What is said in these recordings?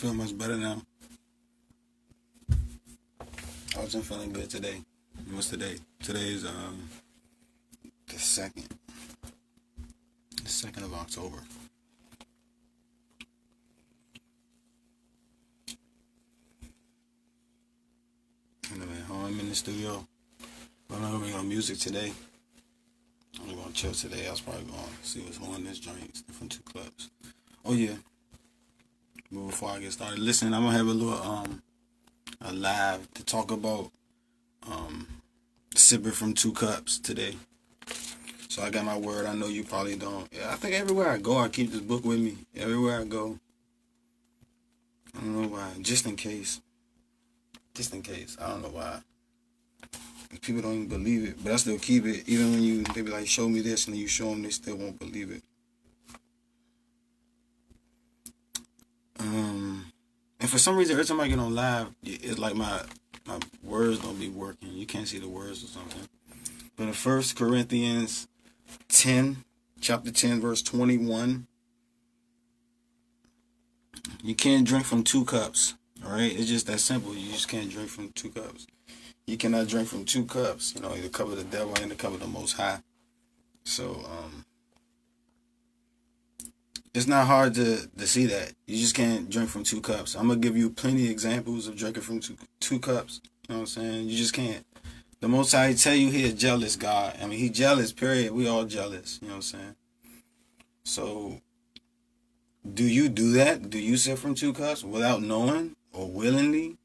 feel much better now. I wasn't feeling good today. What's today? Today's the 2nd. The 2nd of October. I'm at home. I'm in the studio. But I'm not gonna make no music today. I'm just gonna chill today. I was probably gonna see what's on this joint from 2 clubs. Oh yeah. But before I get started, listen, I'm gonna have a little a live to talk about sipping from 2 cups today. So I got my word. I know you probably don't. Yeah, I think everywhere I go, I keep this book with me. Everywhere I go. I don't know why. Just in case. Just in case. I don't know why. People don't even believe it, but I still keep it. Even when they be like, show me this, and then you show them, they still won't believe it. And for some reason, every time I get on live, it's like my words don't be working. You can't see the words or something. But in 1 Corinthians 10, chapter 10, verse 21, you can't drink from 2 cups. All right? It's just that simple. You just can't drink from 2 cups. You cannot drink from 2 cups. You know, the cup of the devil and the cup of the Most High. So, it's not hard to see that. You just can't drink from 2 cups. I'm going to give you plenty of examples of drinking from two cups. You know what I'm saying? You just can't. The Most High tell you he a jealous God. I mean, he jealous, period. We all jealous. You know what I'm saying? So, do you do that? Do you sip from 2 cups without knowing or willingly?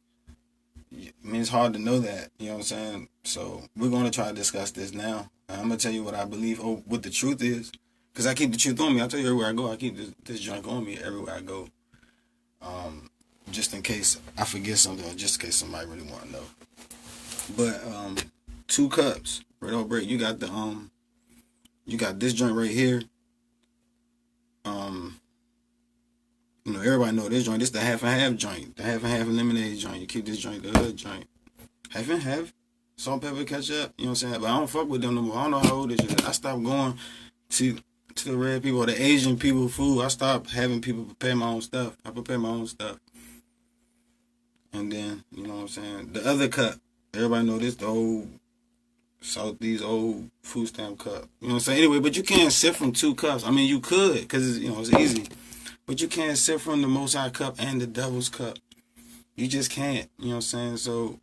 I mean, it's hard to know that. You know what I'm saying? So, we're going to try to discuss this now. I'm going to tell you what I believe or what the truth is. Because I keep the truth on me. I tell you everywhere I go, I keep this drink on me everywhere I go. Just in case I forget something or just in case somebody really want to know. But 2 cups, right on break. You got you got this joint right here. You know, everybody know this joint. This the half and half joint. The half and half lemonade joint. You keep this joint, the other joint. Half and half. Salt, pepper, ketchup. You know what I'm saying? But I don't fuck with them no more. I don't know how old this is. I stopped going to the red people or the Asian people food. I stopped having people prepare my own stuff. I prepare my own stuff. And then, you know what I'm saying? The other cup. Everybody know this, the old Southeast old food stamp cup. You know what I'm saying? Anyway, but you can't sip from 2 cups. I mean, you could, because it's easy. But you can't sip from the Most High cup and the devil's cup. You just can't. You know what I'm saying? So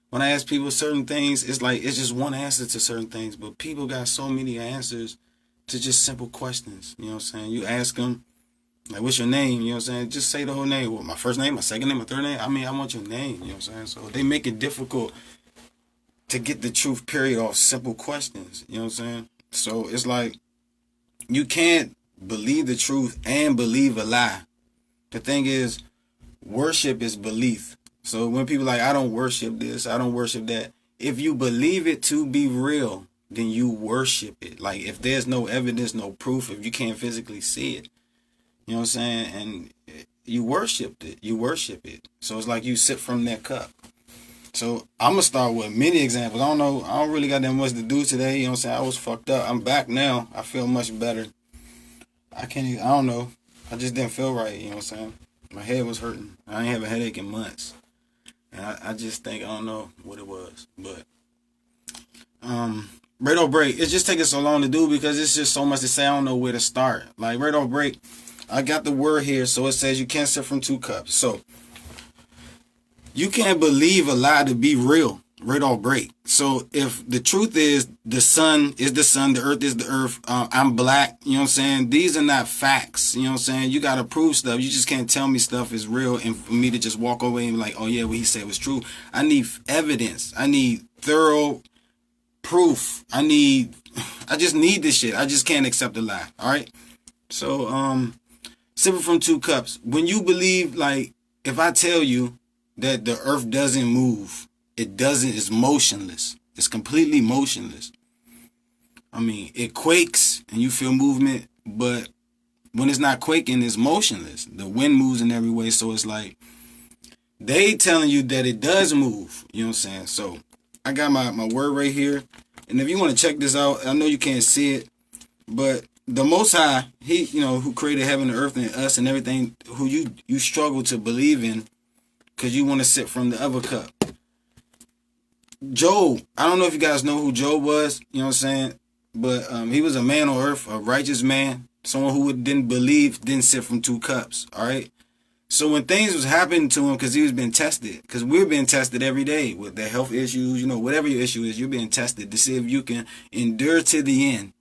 when I ask people certain things, it's like it's just one answer to certain things. But people got so many answers to just simple questions. You know what I'm saying? You ask them, like, what's your name? You know what I'm saying? Just say the whole name. Well, my first name, my second name, my third name. I mean, I want your name. You know what I'm saying? So they make it difficult to get the truth, period, off simple questions. You know what I'm saying? So it's like you can't believe the truth and believe a lie. The thing is, worship is belief. So when people like, I don't worship this, I don't worship that. If you believe it to be real, then you worship it. Like, if there's no evidence, no proof, if you can't physically see it, you know what I'm saying? And you worshiped it. You worship it. So it's like you sip from that cup. So I'm going to start with many examples. I don't know. I don't really got that much to do today. You know what I'm saying? I was fucked up. I'm back now. I feel much better. I don't know. I just didn't feel right. You know what I'm saying? My head was hurting. I ain't have a headache in months. And I just think, I don't know what it was. But, right off break. It's just taking so long to do because it's just so much to say. I don't know where to start. Like, right off break, I got the word here. So it says you can't sip from 2 cups. So you can't believe a lie to be real. Right off break. So if the truth is the sun is the sun, the earth is the earth, I'm black, you know what I'm saying? These are not facts, you know what I'm saying? You got to prove stuff. You just can't tell me stuff is real and for me to just walk away and be like, oh yeah, what he said was true. I need evidence. I need thorough proof. I just need this shit. I just can't accept a lie. All right. So, sipping from 2 cups. When you believe, like, if I tell you that the earth doesn't move, it's motionless. It's completely motionless. I mean, it quakes and you feel movement, but when it's not quaking, it's motionless. The wind moves in every way, so it's like they telling you that it does move. You know what I'm saying? So I got my word right here. And if you want to check this out, I know you can't see it, but the Most High, He, who created heaven and earth and us and everything, who you struggle to believe in because you want to sip from the other cup. Job, I don't know if you guys know who Job was, you know what I'm saying? But he was a man on earth, a righteous man, someone who didn't sip from two cups, all right? So when things was happening to him, because he was being tested, because we're being tested every day with their health issues, whatever your issue is, you're being tested to see if you can endure to the end.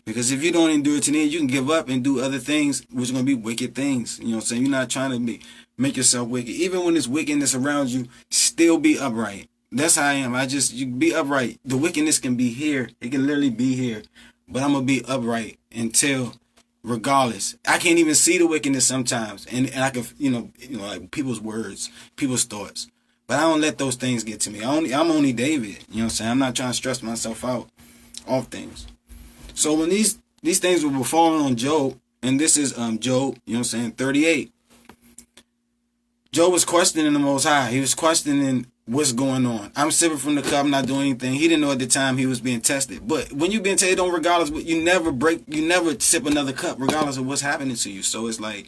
Because if you don't endure to the end, you can give up and do other things, which are going to be wicked things. You know what I'm saying? You're not trying to make yourself wicked. Even when there's wickedness around you, still be upright. That's how I am. You be upright. The wickedness can be here. It can literally be here. But I'm going to be upright until... regardless, I can't even see the wickedness sometimes, and I can, like people's words, people's thoughts, but I don't let those things get to me. I'm only David, you know what I'm saying? I'm not trying to stress myself out off things. So when these things were falling on Job, and this is Job, you know what I'm saying, 38. Job was questioning the Most High. He was questioning what's going on. I'm sipping from the cup, I'm not doing anything. He didn't know at the time he was being tested. But when you're being tested, regardless, you never sip another cup, regardless of what's happening to you. So it's like,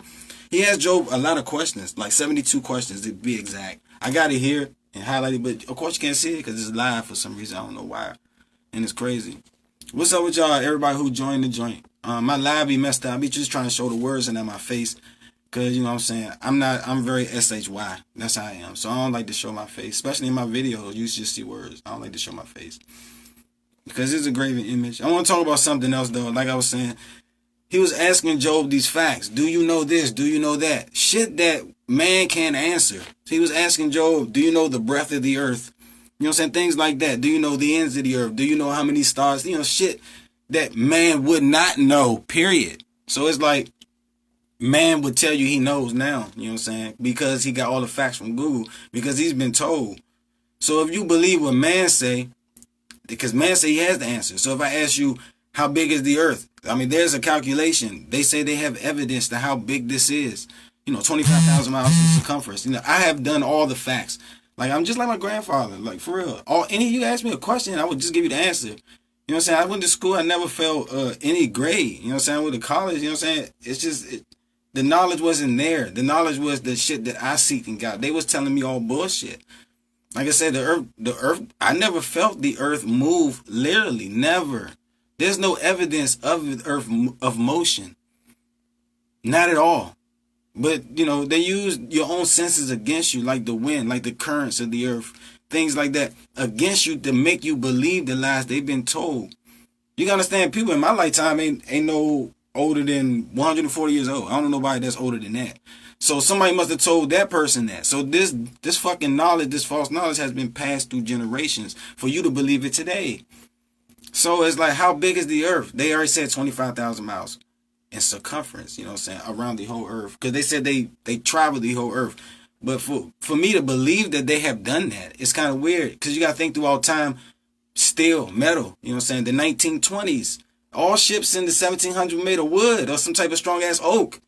he asked Job a lot of questions, like 72 questions to be exact. I got it here and highlighted, but of course you can't see it because it's live for some reason. I don't know why. And it's crazy. What's up with y'all, everybody who joined the joint? My live be messed up. I be just trying to show the words in my face. Because, you know what I'm saying, I'm very SHY. That's how I am. So I don't like to show my face. Especially in my videos, you just see words. I don't like to show my face. Because it's a graven image. I want to talk about something else, though. Like I was saying, he was asking Job these facts. Do you know this? Do you know that? Shit that man can't answer. He was asking Job, do you know the breadth of the earth? You know what I'm saying? Things like that. Do you know the ends of the earth? Do you know how many stars? Shit that man would not know, period. So it's like, man would tell you he knows now, you know what I'm saying? Because he got all the facts from Google, because he's been told. So if you believe what man say, because man say he has the answer. So if I ask you, how big is the earth? I mean, there's a calculation. They say they have evidence to how big this is. 25,000 miles in circumference. I have done all the facts. Like, I'm just like my grandfather, like, for real. Any of you ask me a question, I would just give you the answer. You know what I'm saying? I went to school, I never failed any grade. You know what I'm saying? I went to college, you know what I'm saying? It's just... the knowledge wasn't there. The knowledge was the shit that I seek and got. They was telling me all bullshit. Like I said, the earth, I never felt the earth move, literally, never. There's no evidence of the earth of motion. Not at all. But, they use your own senses against you, like the wind, like the currents of the earth, things like that, against you to make you believe the lies they've been told. You gotta understand, people in my lifetime ain't no older than 140 years old. I don't know nobody that's older than that. So somebody must have told that person that. So this fucking knowledge, this false knowledge has been passed through generations for you to believe it today. So it's like, how big is the earth? They already said 25,000 miles in circumference, you know what I'm saying, around the whole earth. Because they said they traveled the whole earth. But for me to believe that they have done that, it's kind of weird. Because you got to think through all time, steel, metal, you know what I'm saying, the 1920s. All ships in the 1700s made of wood or some type of strong-ass oak.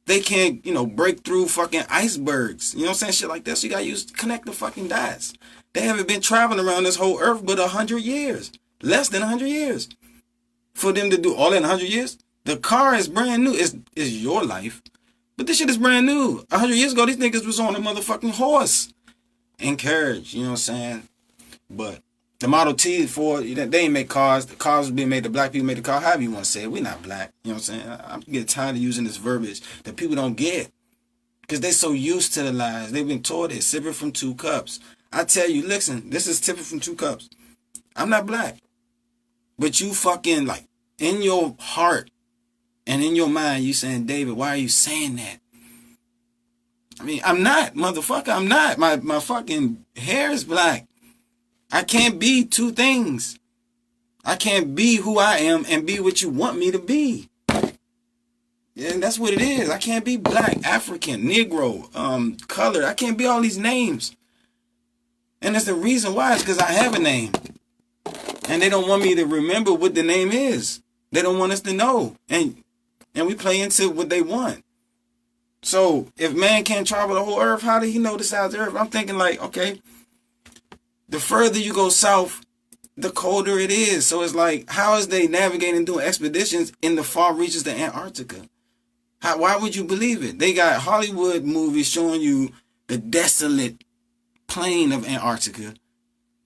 They can't, break through fucking icebergs. You know what I'm saying? Shit like that. So you got to connect the fucking dots. They haven't been traveling around this whole earth but 100 years. Less than 100 years. For them to do all that in 100 years, the car is brand new. It's your life. But this shit is brand new. 100 years ago, these niggas was on a motherfucking horse and carriage. You know what I'm saying? But the Model T, Ford, they ain't make cars. The cars was being made, the black people made the car. However you want to say it. We're not black. You know what I'm saying? I'm getting tired of using this verbiage that people don't get. Because they so used to the lies. They've been taught it. Sipping from two cups. I tell you, listen, this is sipping from two cups. I'm not black. But you fucking, like, in your heart and in your mind, you saying, David, why are you saying that? I mean, I'm not, motherfucker. I'm not. My fucking hair is black. I can't be two things. I can't be who I am and be what you want me to be. Yeah, that's what it is. I can't be black, African, Negro, colored. I can't be all these names. And that's the reason why. It's because I have a name. And they don't want me to remember what the name is. They don't want us to know. And we play into what they want. So if man can't travel the whole earth, how did he know the size of the earth? I'm thinking like, okay, the further you go south, the colder it is. So it's like, how is they navigating doing expeditions in the far reaches of Antarctica? Why would you believe it? They got Hollywood movies showing you the desolate plain of Antarctica.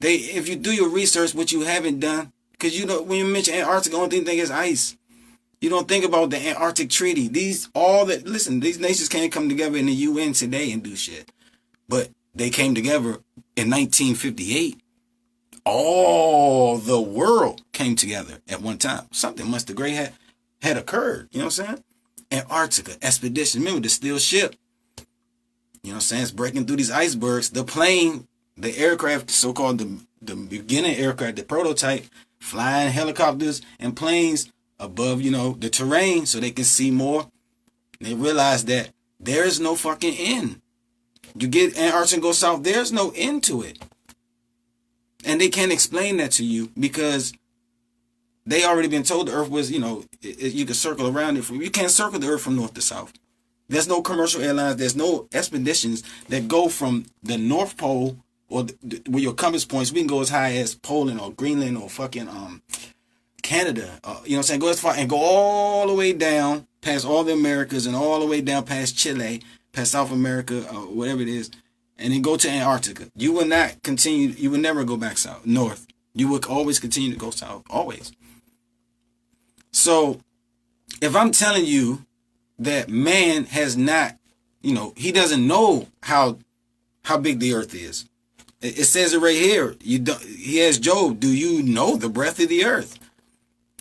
If you do your research, what you haven't done, because you know when you mention Antarctica, the only thing you think is ice. You don't think about the Antarctic Treaty. These nations can't come together in the UN today and do shit. But they came together in 1958. All the world came together at one time. Something must have great had occurred. You know what I'm saying? Antarctica expedition. Remember the steel ship? You know what I'm saying? It's breaking through these icebergs. The plane, the aircraft, so-called the beginning aircraft, the prototype, flying helicopters and planes above, you know, the terrain so they can see more. They realize that there is no fucking end. You get Antarctica and go south, there's no end to it. And they can't explain that to you because they already been told the earth was, you know, you can circle around it. You can't circle the earth from north to south. There's no commercial airlines. There's no expeditions that go from the North Pole or where your compass points. We can go as high as Poland or Greenland or fucking Canada. You know what I'm saying? Go as far and go all the way down past all the Americas and all the way down past Chile, past South America, whatever it is, and then go to Antarctica. You will not continue. You will never go back north. You will always continue to go south. Always. So, if I'm telling you that man has not, you know, he doesn't know how big the earth is. It says it right here. He asked Job, do you know the breadth of the earth?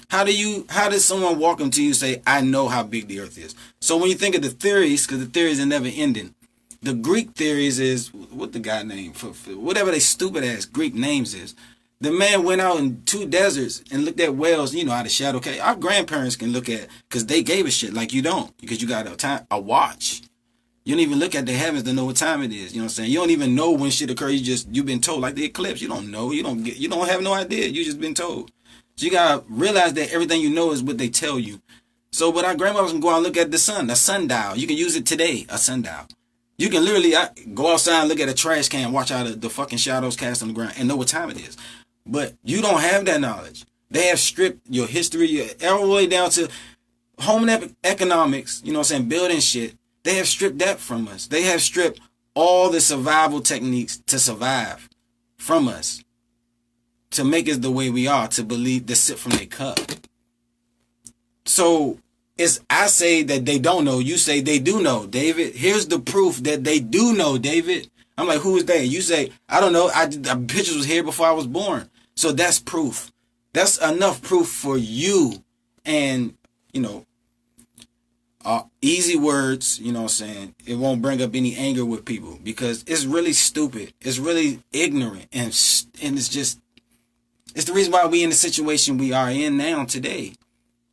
How does someone walk up to you and say, I know how big the earth is? So when you think of the theories, because the theories are never ending, the Greek theories is, what the guy name, for whatever they stupid ass Greek names is. The man went out in 2 deserts and looked at whales, you know, out of shadow. Okay, our grandparents can look at, because they gave a shit like you don't, because you got a watch. You don't even look at the heavens to know what time it is. You know what I'm saying? You don't even know when shit occurs. You've been told, like the eclipse. You don't know. You don't have no idea. You just been told. So you gotta realize that everything you know is what they tell you. So, but our grandmothers can go out and look at the sun, a sundial. You can use it today, a sundial. You can literally go outside and look at a trash can, watch out the fucking shadows cast on the ground, and know what time it is. But you don't have that knowledge. They have stripped your history all the way down to home economics, you know what I'm saying, building shit. They have stripped that from us. They have stripped all the survival techniques to survive from us, to make us the way we are, to believe, to sip from their cup. So I say that they don't know. You say they do know, David. Here's the proof that they do know, David. I'm like, who is they? You say, I don't know. The pictures was here before I was born. So that's proof. That's enough proof for you. And, you know, easy words, you know what I'm saying, it won't bring up any anger with people because it's really stupid. It's really ignorant. And it's just, it's the reason why we in the situation we are in now today.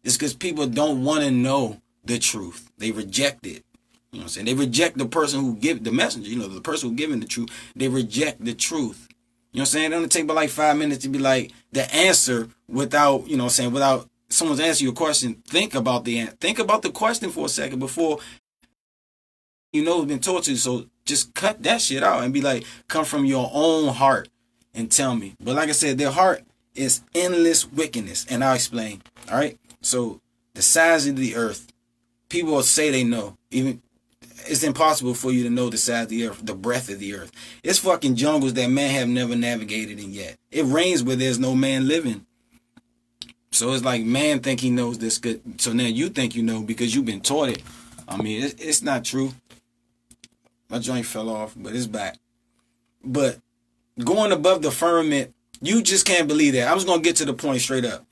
It's because people don't want to know the truth. They reject it. You know what I'm saying? They reject the person who give the messenger, you know, the person who giving the truth. They reject the truth. You know what I'm saying? It only take about like 5 minutes to be like the answer without, you know what I'm saying, without someone's answering your question. Think about the question for a second before you know it's been taught to you. So just cut that shit out and be like, come from your own heart and tell me. But like I said, their heart is endless wickedness. And I'll explain. All right. So the size of the earth, people will say they know. Even it's impossible for you to know the size of the earth, the breadth of the earth. It's fucking jungles that man have never navigated in yet. It rains where there's no man living. So it's like man think he knows this good. So now you think you know because you've been taught it. I mean, it's not true. My joint fell off, but it's back. But going above the firmament, you just can't believe that. I was going to get to the point straight up.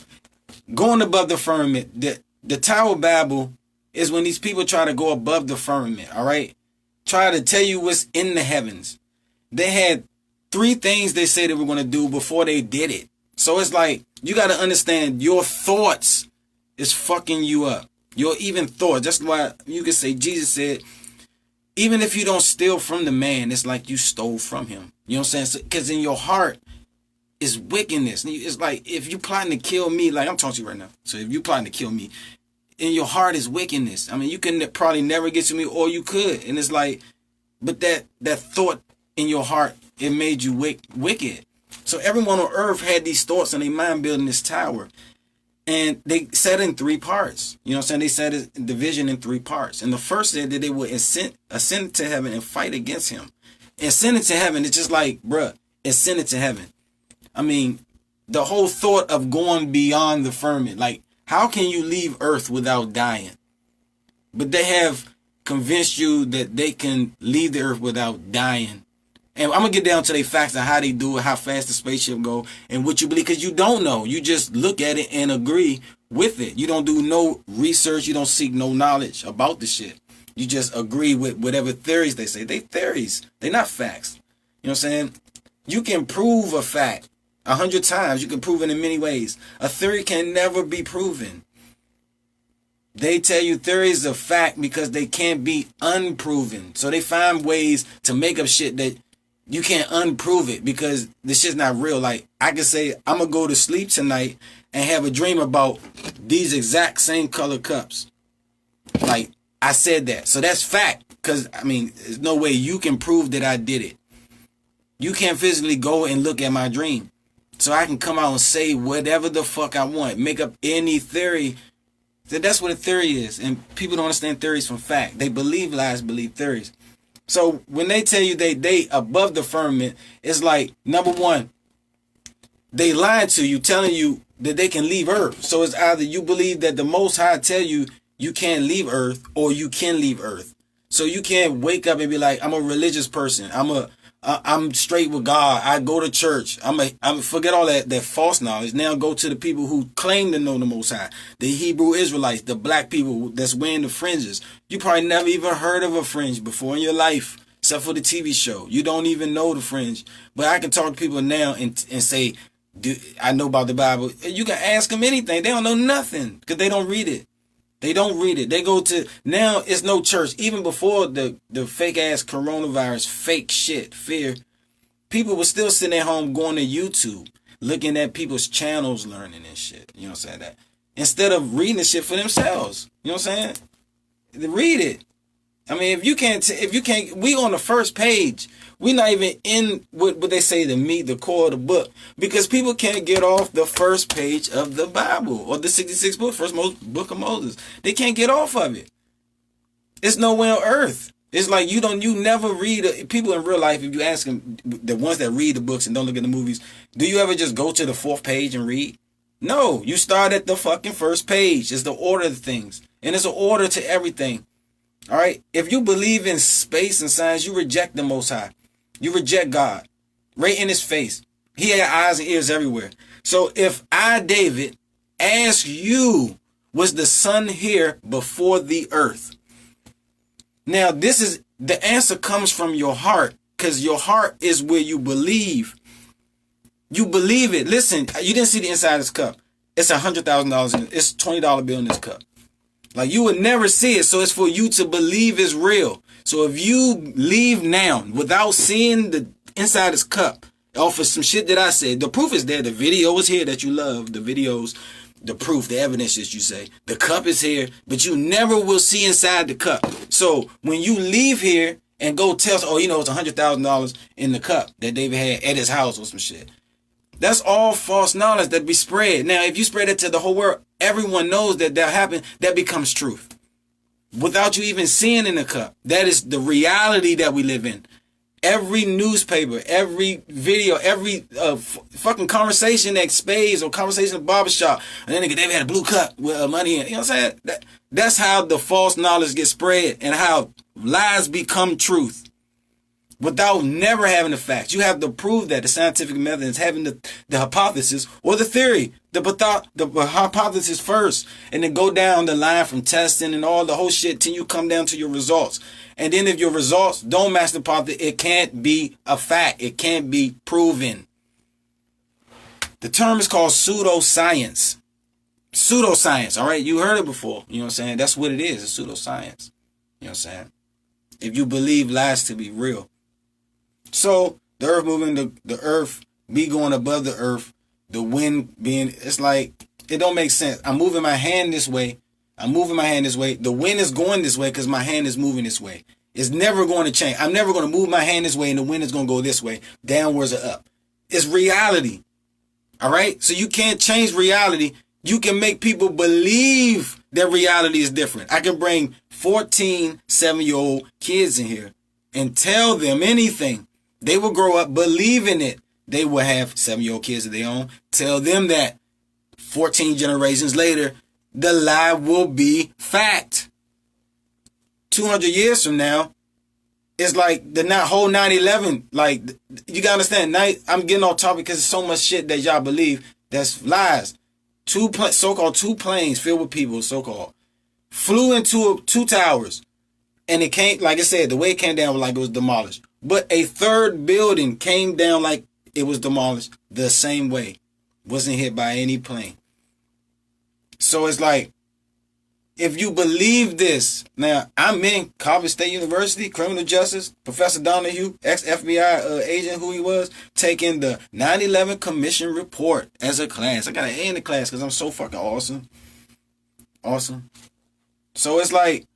Going above the firmament, the Tower of Babel is when these people try to go above the firmament, all right? Try to tell you what's in the heavens. They had 3 things they said they were going to do before they did it. So it's like, you got to understand your thoughts is fucking you up. Your even thoughts. That's why you can say, Jesus said, even if you don't steal from the man, it's like you stole from him. You know what I'm saying? Because in your heart is wickedness. It's like, if you're plotting to kill me, like I'm talking to you right now. So if you're plotting to kill me, in your heart is wickedness. I mean, you can probably never get to me, or you could. And it's like, but that thought in your heart, it made you wicked. So everyone on earth had these thoughts in their mind building this tower. And they said in three parts. You know what I'm saying? They said the vision in three parts. And the first said that they would ascend to heaven and fight against him. Ascending to heaven, it's just like, bruh, ascending to heaven. I mean, the whole thought of going beyond the firmament. Like, how can you leave earth without dying? But they have convinced you that they can leave the earth without dying. And I'm going to get down to the facts of how they do it, how fast the spaceship go, and what you believe, because you don't know. You just look at it and agree with it. You don't do no research. You don't seek no knowledge about the shit. You just agree with whatever theories they say. They theories. They're not facts. You know what I'm saying? You can prove a fact 100 times. You can prove it in many ways. A theory can never be proven. They tell you theories are fact because they can't be unproven. So they find ways to make up shit that you can't unprove it because this shit's not real. Like, I can say, I'm going to go to sleep tonight and have a dream about these exact same color cups. Like, I said that. So that's fact. Because, I mean, there's no way you can prove that I did it. You can't physically go and look at my dream. So I can come out and say whatever the fuck I want. Make up any theory. So that's what a theory is. And people don't understand theories from fact. They believe lies, believe theories. So when they tell you they above the firmament, it's like, number one, they lied to you, telling you that they can leave earth. So it's either you believe that the Most High tell you you can't leave earth, or you can leave earth. So you can't wake up and be like, I'm a religious person. I'm straight with God. I go to church. I'm forget all that false knowledge. Now go to the people who claim to know the Most High, the Hebrew Israelites, the black people that's wearing the fringes. You probably never even heard of a fringe before in your life, except for the TV show. You don't even know the fringe. But I can talk to people now and say, I know about the Bible. You can ask them anything. They don't know nothing because they don't read it. They don't read it. They go to, now it's no church. Even before the fake ass coronavirus, fake shit, fear, people were still sitting at home going to YouTube, looking at people's channels, learning and shit. You know what I'm saying? That instead of reading the shit for themselves. You know what I'm saying? Read it. I mean, if you can't, we on the first page. We not even in what they say, the meat, the core of the book, because people can't get off the first page of the Bible or the 66 book, book of Moses. They can't get off of it. It's nowhere on earth. It's like you never read people in real life. If you ask them, the ones that read the books and don't look at the movies, do you ever just go to the fourth page and read? No, you start at the fucking first page. It's the order of things, and it's an order to everything. All right. If you believe in space and science, you reject the Most High. You reject God right in his face. He had eyes and ears everywhere. So if I, David, ask you, was the sun here before the earth? Now, this is the answer comes from your heart, because your heart is where you believe. You believe it. Listen, you didn't see the inside of this cup. It's $100,000. It's a $20 bill in this cup. Like, you would never see it. So it's for you to believe it's real. So if you leave now without seeing the inside this cup, off of some shit that I said, the proof is there. The video is here that you love. The videos, the proof, the evidence that you say. The cup is here, but you never will see inside the cup. So when you leave here and go tell, it's $100,000 in the cup that David had at his house or some shit. That's all false knowledge that be spread. Now, if you spread it to the whole world, everyone knows that happened. That becomes truth. Without you even seeing in the cup. That is the reality that we live in. Every newspaper, every video, every fucking conversation at Spades or conversation at barbershop, and then nigga David had a blue cup with money in it. You know what I'm saying? That's how the false knowledge gets spread and how lies become truth. Without never having the facts. You have to prove that the scientific method is having the hypothesis or the theory, the hypothesis first, and then go down the line from testing and all the whole shit till you come down to your results. And then if your results don't match the hypothesis, it can't be a fact. It can't be proven. The term is called pseudoscience. Pseudoscience, all right? You heard it before. You know what I'm saying? That's what it is. It's pseudoscience. You know what I'm saying? If you believe lies to be real. So, the earth moving, the earth be going above the earth, the wind being, it's like, it don't make sense. I'm moving my hand this way. The wind is going this way because my hand is moving this way. It's never going to change. I'm never going to move my hand this way and the wind is going to go this way, downwards or up. It's reality. All right? So you can't change reality. You can make people believe that reality is different. I can bring 14, 7-year-old kids in here and tell them anything. They will grow up believing it. They will have 7-year-old kids of their own. Tell them that 14 generations later, the lie will be fact. 200 years from now, it's like the whole 9/11. Like, you gotta understand. I'm getting off topic because there's so much shit that y'all believe that's lies. So-called two planes filled with people, so-called, flew into two towers. And it came, like I said, the way it came down was like it was demolished. But a third building came down like it was demolished the same way. Wasn't hit by any plane. So it's like, if you believe this, now I'm in Colorado State University, criminal justice, Professor Donahue, ex-FBI agent who he was, taking the 9/11 Commission report as a class. I got an A in the class because I'm so fucking awesome. Awesome. So it's like,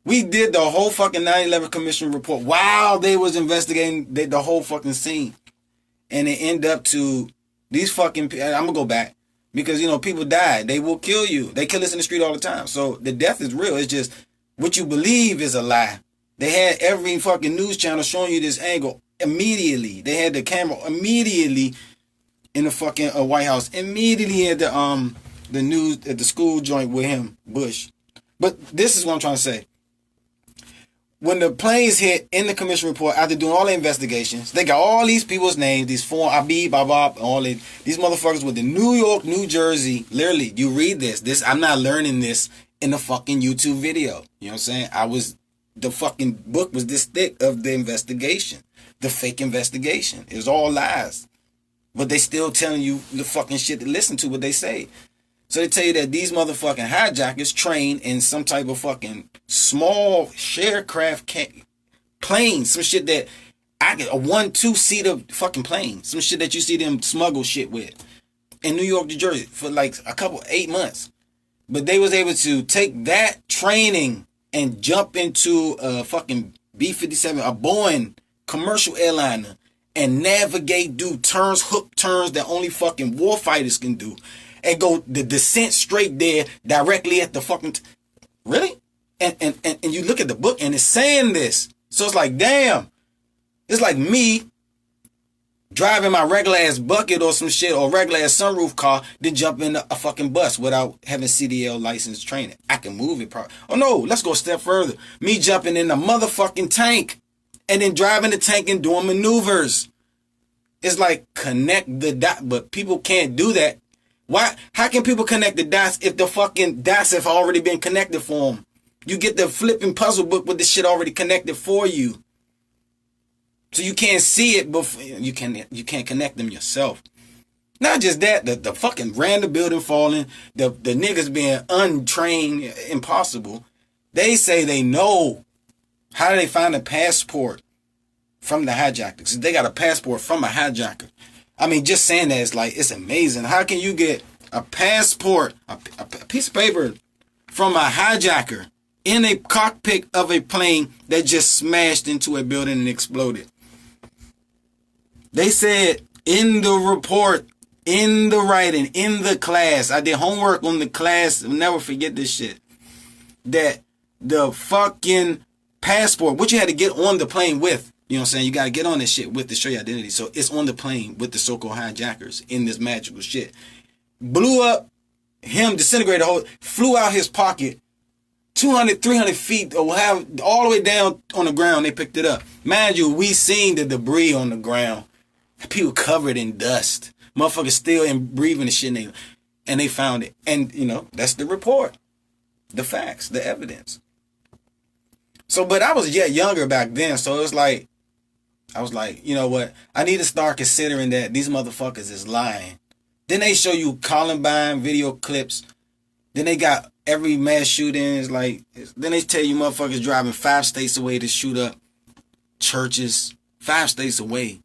we did the whole fucking 9/11 Commission report while they was investigating the whole fucking scene. And it ended up to these fucking, I'm going to go back. Because, people die. They will kill you. They kill us in the street all the time. So the death is real. It's just what you believe is a lie. They had every fucking news channel showing you this angle immediately. They had the camera immediately in the fucking White House. Immediately at the news at the school joint with him, Bush. But this is what I'm trying to say. When the planes hit in the commission report, after doing all the investigations, they got all these people's names, these foreign Abib, Babab, all these motherfuckers with the New York, New Jersey. Literally, you read this. I'm not learning this in a fucking YouTube video. You know what I'm saying? The fucking book was this thick of the investigation, the fake investigation. It was all lies. But they still telling you the fucking shit to listen to what they say. So they tell you that these motherfucking hijackers train in some type of fucking small sharecraft plane. Some shit that a 1-2-seater fucking plane. Some shit that you see them smuggle shit with. In New York, New Jersey for like 8 months. But they was able to take that training and jump into a fucking B-57, a Boeing commercial airliner, and navigate, do hook turns that only fucking warfighters can do. And go the descent straight there directly at the fucking really? And you look at the book and it's saying this. So it's like, damn. It's like me driving my regular ass bucket or some shit or regular ass sunroof car, then jump in a fucking bus without having CDL license training. I can move it probably. Oh no, let's go a step further. Me jumping in a motherfucking tank and then driving the tank and doing maneuvers. It's like connect the dot, but people can't do that. Why? How can people connect the dots if the fucking dots have already been connected for them? You get the flipping puzzle book with the shit already connected for you. So you can't see it before you can't connect them yourself. Not just that, the fucking random building falling, the niggas being untrained, impossible. They say they know. How do they find a passport from the hijackers? They got a passport from a hijacker. I mean, just saying that is like, it's amazing. How can you get a passport, a piece of paper from a hijacker in a cockpit of a plane that just smashed into a building and exploded? They said in the report, in the writing, in the class, I did homework on the class, I'll never forget this shit, that the fucking passport, what you had to get on the plane with, you know what I'm saying? You got to get on this shit with to show your identity. So it's on the plane with the so-called hijackers in this magical shit. Blew up, him disintegrated, flew out his pocket, 200, 300 feet, or all the way down on the ground. They picked it up. Mind you, we seen the debris on the ground. People covered in dust. Motherfuckers still breathing the shit. And they found it. And, that's the report. The facts, the evidence. So, but I was yet younger back then. So it was like, I was like, you know what? I need to start considering that these motherfuckers is lying. Then they show you Columbine video clips. Then they got every mass shootings. Then they tell you motherfuckers driving 5 states away to shoot up churches. 5 states away.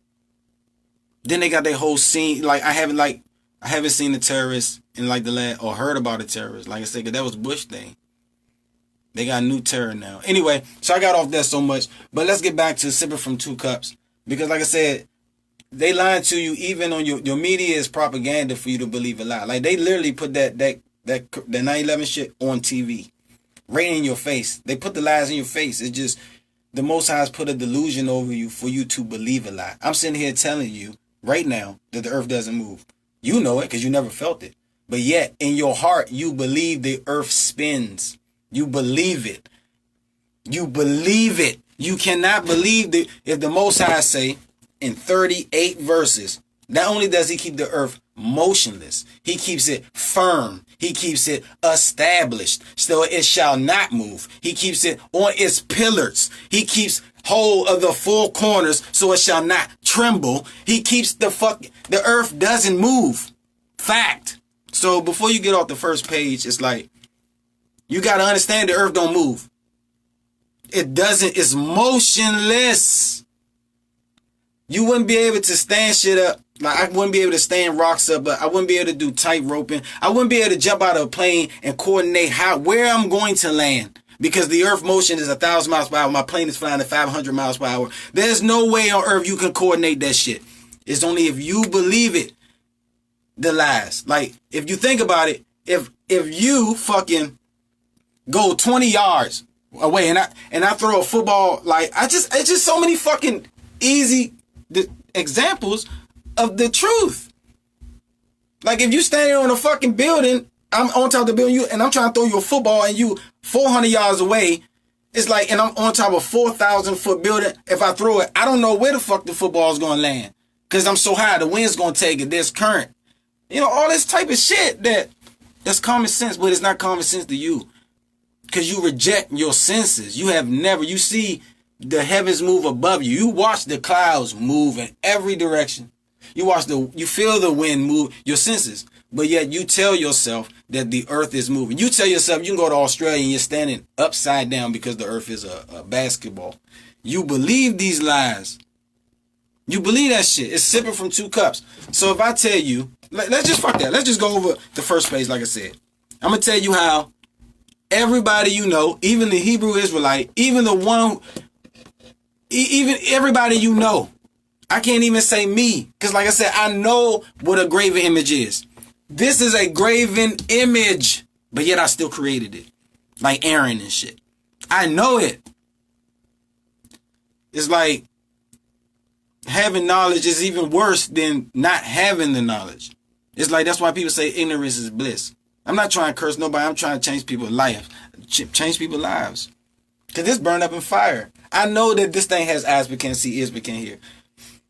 Then they got their whole scene. I haven't seen the terrorists in the last, or heard about the terrorists. Like I said, 'cause that was Bush thing. They got new terror now. Anyway, so I got off that so much. But let's get back to sipping from 2 cups. Because like I said, they lying to you even on your media is propaganda for you to believe a lie. Like they literally put that 9/11 shit on TV, right in your face. They put the lies in your face. It's just the Most High's put a delusion over you for you to believe a lie. I'm sitting here telling you right now that the earth doesn't move. You know it because you never felt it. But yet in your heart, you believe the earth spins. You believe it. You believe it. You cannot believe that if the Most High say in 38 verses, not only does he keep the earth motionless, he keeps it firm. He keeps it established, so it shall not move. He keeps it on its pillars. He keeps hold of the four corners, so it shall not tremble. He keeps the earth doesn't move. Fact. So before you get off the first page, it's like, you got to understand the earth don't move. It doesn't, it's motionless. You wouldn't be able to stand shit up. Like I wouldn't be able to stand rocks up, but I wouldn't be able to do tight roping. I wouldn't be able to jump out of a plane and coordinate where I'm going to land. Because the earth motion is 1,000 miles per hour. My plane is flying at 500 miles per hour. There's no way on earth you can coordinate that shit. It's only if you believe it, the lies. Like, if you think about it, if you fucking go 20 yards away and I throw a football, like, it's just so many fucking easy examples of the truth. Like, if you standing on a fucking building, I'm on top of the building, and I'm trying to throw you a football, and you 400 yards away, it's like, and I'm on top of a 4,000 foot building. If I throw it, I don't know where the fuck the football is going to land. Because I'm so high, the wind's going to take it, there's current. You know, all this type of shit that's common sense, but it's not common sense to you. Because you reject your senses. You see the heavens move above you. You watch the clouds move in every direction. You feel the wind move, your senses. But yet you tell yourself that the earth is moving. You tell yourself you can go to Australia and you're standing upside down because the earth is a basketball. You believe these lies. You believe that shit. It's sipping from two cups. So if I tell you, let's just fuck that. Let's just go over the first page like I said. I'm going to tell you how everybody you know, even the Hebrew Israelite, even everybody you know, I can't even say me. Because like I said, I know what a graven image is. This is a graven image, but yet I still created it. Like Aaron and shit. I know it. It's like having knowledge is even worse than not having the knowledge. It's like, that's why people say ignorance is bliss. I'm not trying to curse nobody. I'm trying to change people's life. Change people's lives. Because this burned up in fire. I know that this thing has eyes but can't see, ears but can't hear.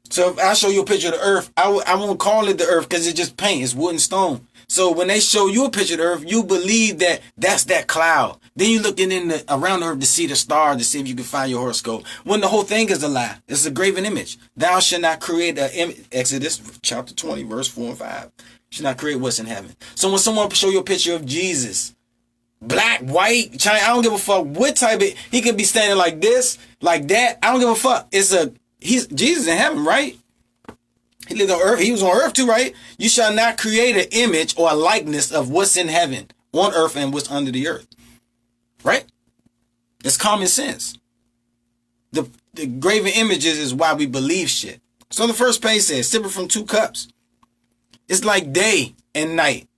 So if I show you a picture of the earth, I won't call it the earth because it's just paint. It's wood and stone. So when they show you a picture of the earth, you believe that that's that cloud. Then you're looking around the earth to see the stars, to see if you can find your horoscope. When the whole thing is a lie. It's a graven image. Thou shalt not create an image. Exodus chapter 20, verse 4 and 5. Should not create what's in heaven. So when someone show you a picture of Jesus, black, white, China, I don't give a fuck what type of, he could be standing like this, like that. I don't give a fuck. He's Jesus in heaven, right? He lived on earth. He was on earth too, right? You shall not create an image or a likeness of what's in heaven, on earth, and what's under the earth. Right? It's common sense. The graven images is why we believe shit. So the first page says, sipping from two cups. It's like day and night.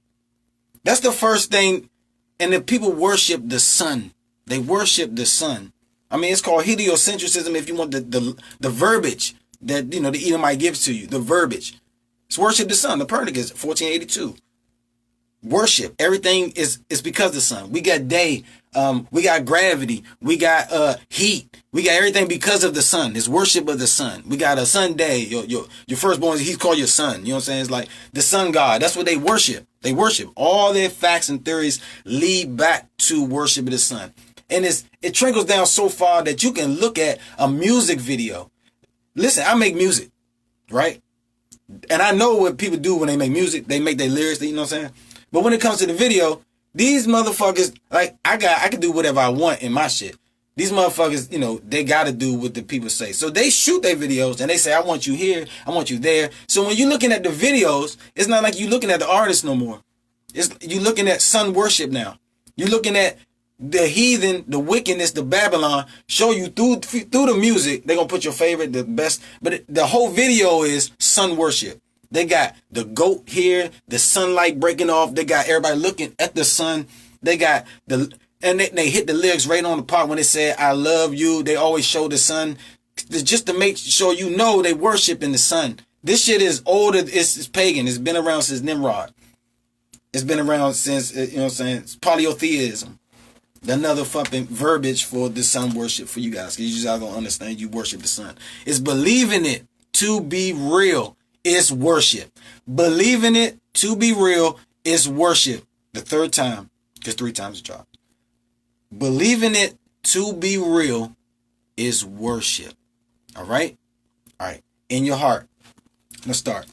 That's the first thing. And the people worship the sun. They worship the sun. I mean, it's called heliocentrism if you want the verbiage that, the Edomite gives to you. The verbiage. It's worship the sun. The Copernicus, 1482. Worship. Everything is because of the sun. We got day. We got gravity. We got heat. We got everything because of the sun. It's worship of the sun. We got a Sunday. Your firstborn, he's called your son. You know what I'm saying? It's like the sun god. That's what they worship. They worship. All their facts and theories lead back to worship of the sun. And it trickles down so far that you can look at a music video. Listen, I make music, right? And I know what people do when they make music. They make their lyrics, you know what I'm saying? But when it comes to the video, these motherfuckers, like, I can do whatever I want in my shit. These motherfuckers, they got to do what the people say. So they shoot their videos and they say, I want you here, I want you there. So when you're looking at the videos, it's not like you're looking at the artist no more. You're looking at sun worship now. You're looking at the heathen, the wickedness, the Babylon, show you through the music. They're going to put your favorite, the best. But the whole video is sun worship. They got the goat here, the sunlight breaking off. They got everybody looking at the sun. They got and they hit the lyrics right on the part when they said, I love you. They always show the sun just to make sure you know they worship in the sun. This shit is older. It's pagan. It's been around since Nimrod. It's been around since, you know what I'm saying, it's polytheism. Another fucking verbiage for the sun worship for you guys. Because you guys don't understand you worship the sun. It's believing it to be real. It's worship. Believing it to be real is worship. The third time. Because 3 times it dropped. Believing it to be real is worship. Alright? Alright. In your heart. Let's start.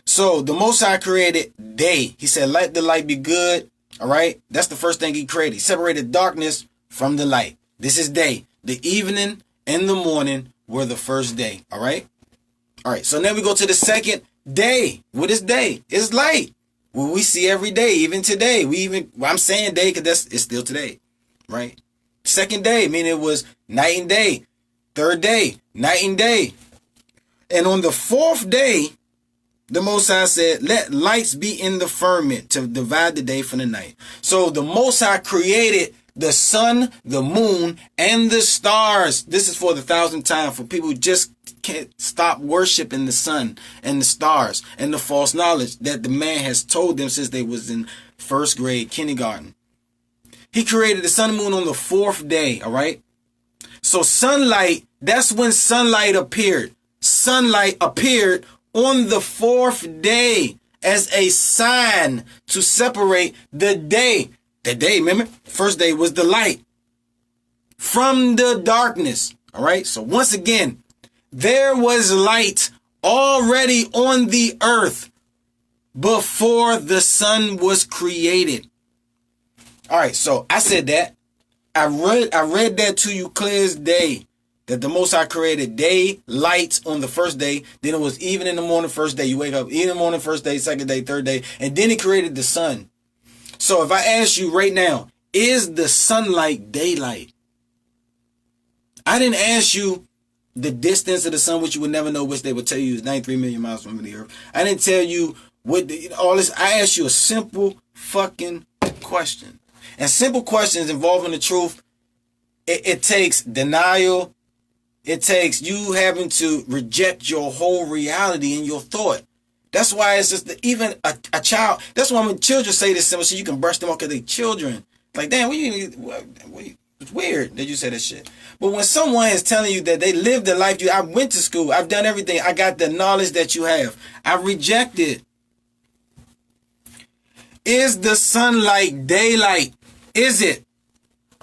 So the Most High created day. He said, let the light be good. All right. That's the first thing he created. He separated darkness from the light. This is day. The evening and the morning were the first day. All right. All right. So then we go to the second day. What is day? It's light. What we see every day, even today. I'm saying day because it's still today. Right. Second day, meaning it was night and day. Third day, night and day. And on the fourth day, the Most High said, let lights be in the firmament to divide the day from the night. So the Most High created the sun, the moon, and the stars. This is for the 1,000th time for people who just can't stop worshiping the sun and the stars and the false knowledge that the man has told them since they was in first grade, kindergarten. He created the sun and moon on the fourth day, all right? So sunlight, that's when sunlight appeared. Sunlight appeared on the fourth day as a sign to separate the day. The day, remember? First day was the light from the darkness. All right. So once again, there was light already on the earth before the sun was created. All right. So I said that. I read that to you clear as day. That the Most High created day, lights on the first day. Then it was even in the morning, first day. You wake up, even in the morning, first day, second day, third day. And then he created the sun. So if I ask you right now, is the sunlight daylight? I didn't ask you the distance of the sun, which you would never know, which they would tell you is 93 million miles from the earth. I didn't tell you all this. I asked you a simple fucking question. And simple questions involving the truth, it takes denial. It takes you having to reject your whole reality in your thought. That's why it's just even a child. That's why when children say this simple, so you can brush them off because they're children. Like, damn, it's weird that you say that shit. But when someone is telling you that they lived the life I went to school, I've done everything, I got the knowledge that you have, I reject it. Is the sunlight daylight? Is it?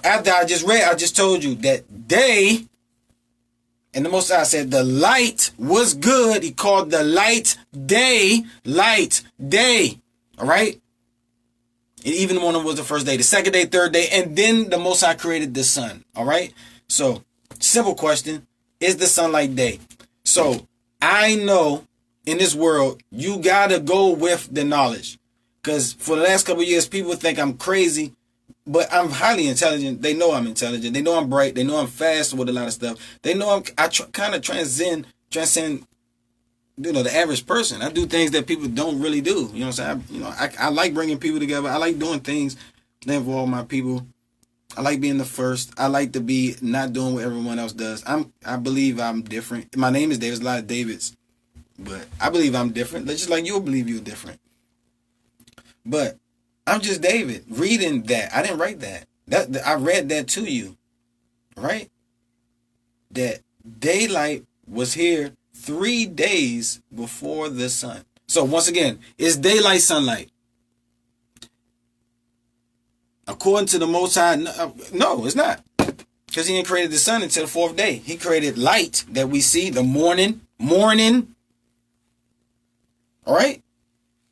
After I just told you that day. And the Most High said the light was good. He called the light day. All right? And even the morning was the first day. The second day, third day. And then the Most High created the sun. All right? So, simple question. Is the sunlight day? So, I know in this world, you got to go with the knowledge. Because for the last couple of years, people think I'm crazy. But I'm highly intelligent. They know I'm intelligent. They know I'm bright. They know I'm fast with a lot of stuff. They know I kind of transcend, the average person. I do things that people don't really do. You know what I'm saying? I like bringing people together. I like doing things that involve my people. I like being the first. I like to be not doing what everyone else does. I believe I'm different. My name is David. There's a lot of Davids. But I believe I'm different. Just like you'll believe you're different. But I'm just David reading that. I didn't write that. I read that to you. Right? That daylight was here 3 days before the sun. So once again, is daylight sunlight? According to the Most High, no, it's not. Because he didn't create the sun until the fourth day. He created light that we see, the morning. All right?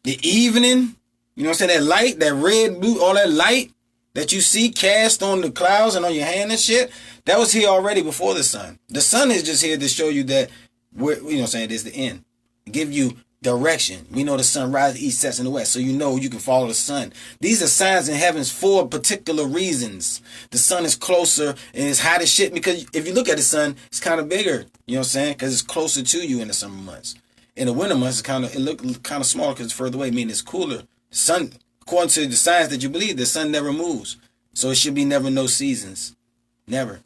The evening. You know what I'm saying? That light, that red, blue, all that light that you see cast on the clouds and on your hand and shit, that was here already before the sun. The sun is just here to show you that, this is the end. Give you direction. We know the sun rises, east, sets in the west. So you know you can follow the sun. These are signs in heavens for particular reasons. The sun is closer and it's hot as shit because if you look at the sun, it's kind of bigger. You know what I'm saying? Because it's closer to you in the summer months. In the winter months, it look kind of smaller because it's further away, meaning it's cooler. The sun, according to the science that you believe, the sun never moves. So it should be never no seasons. Never.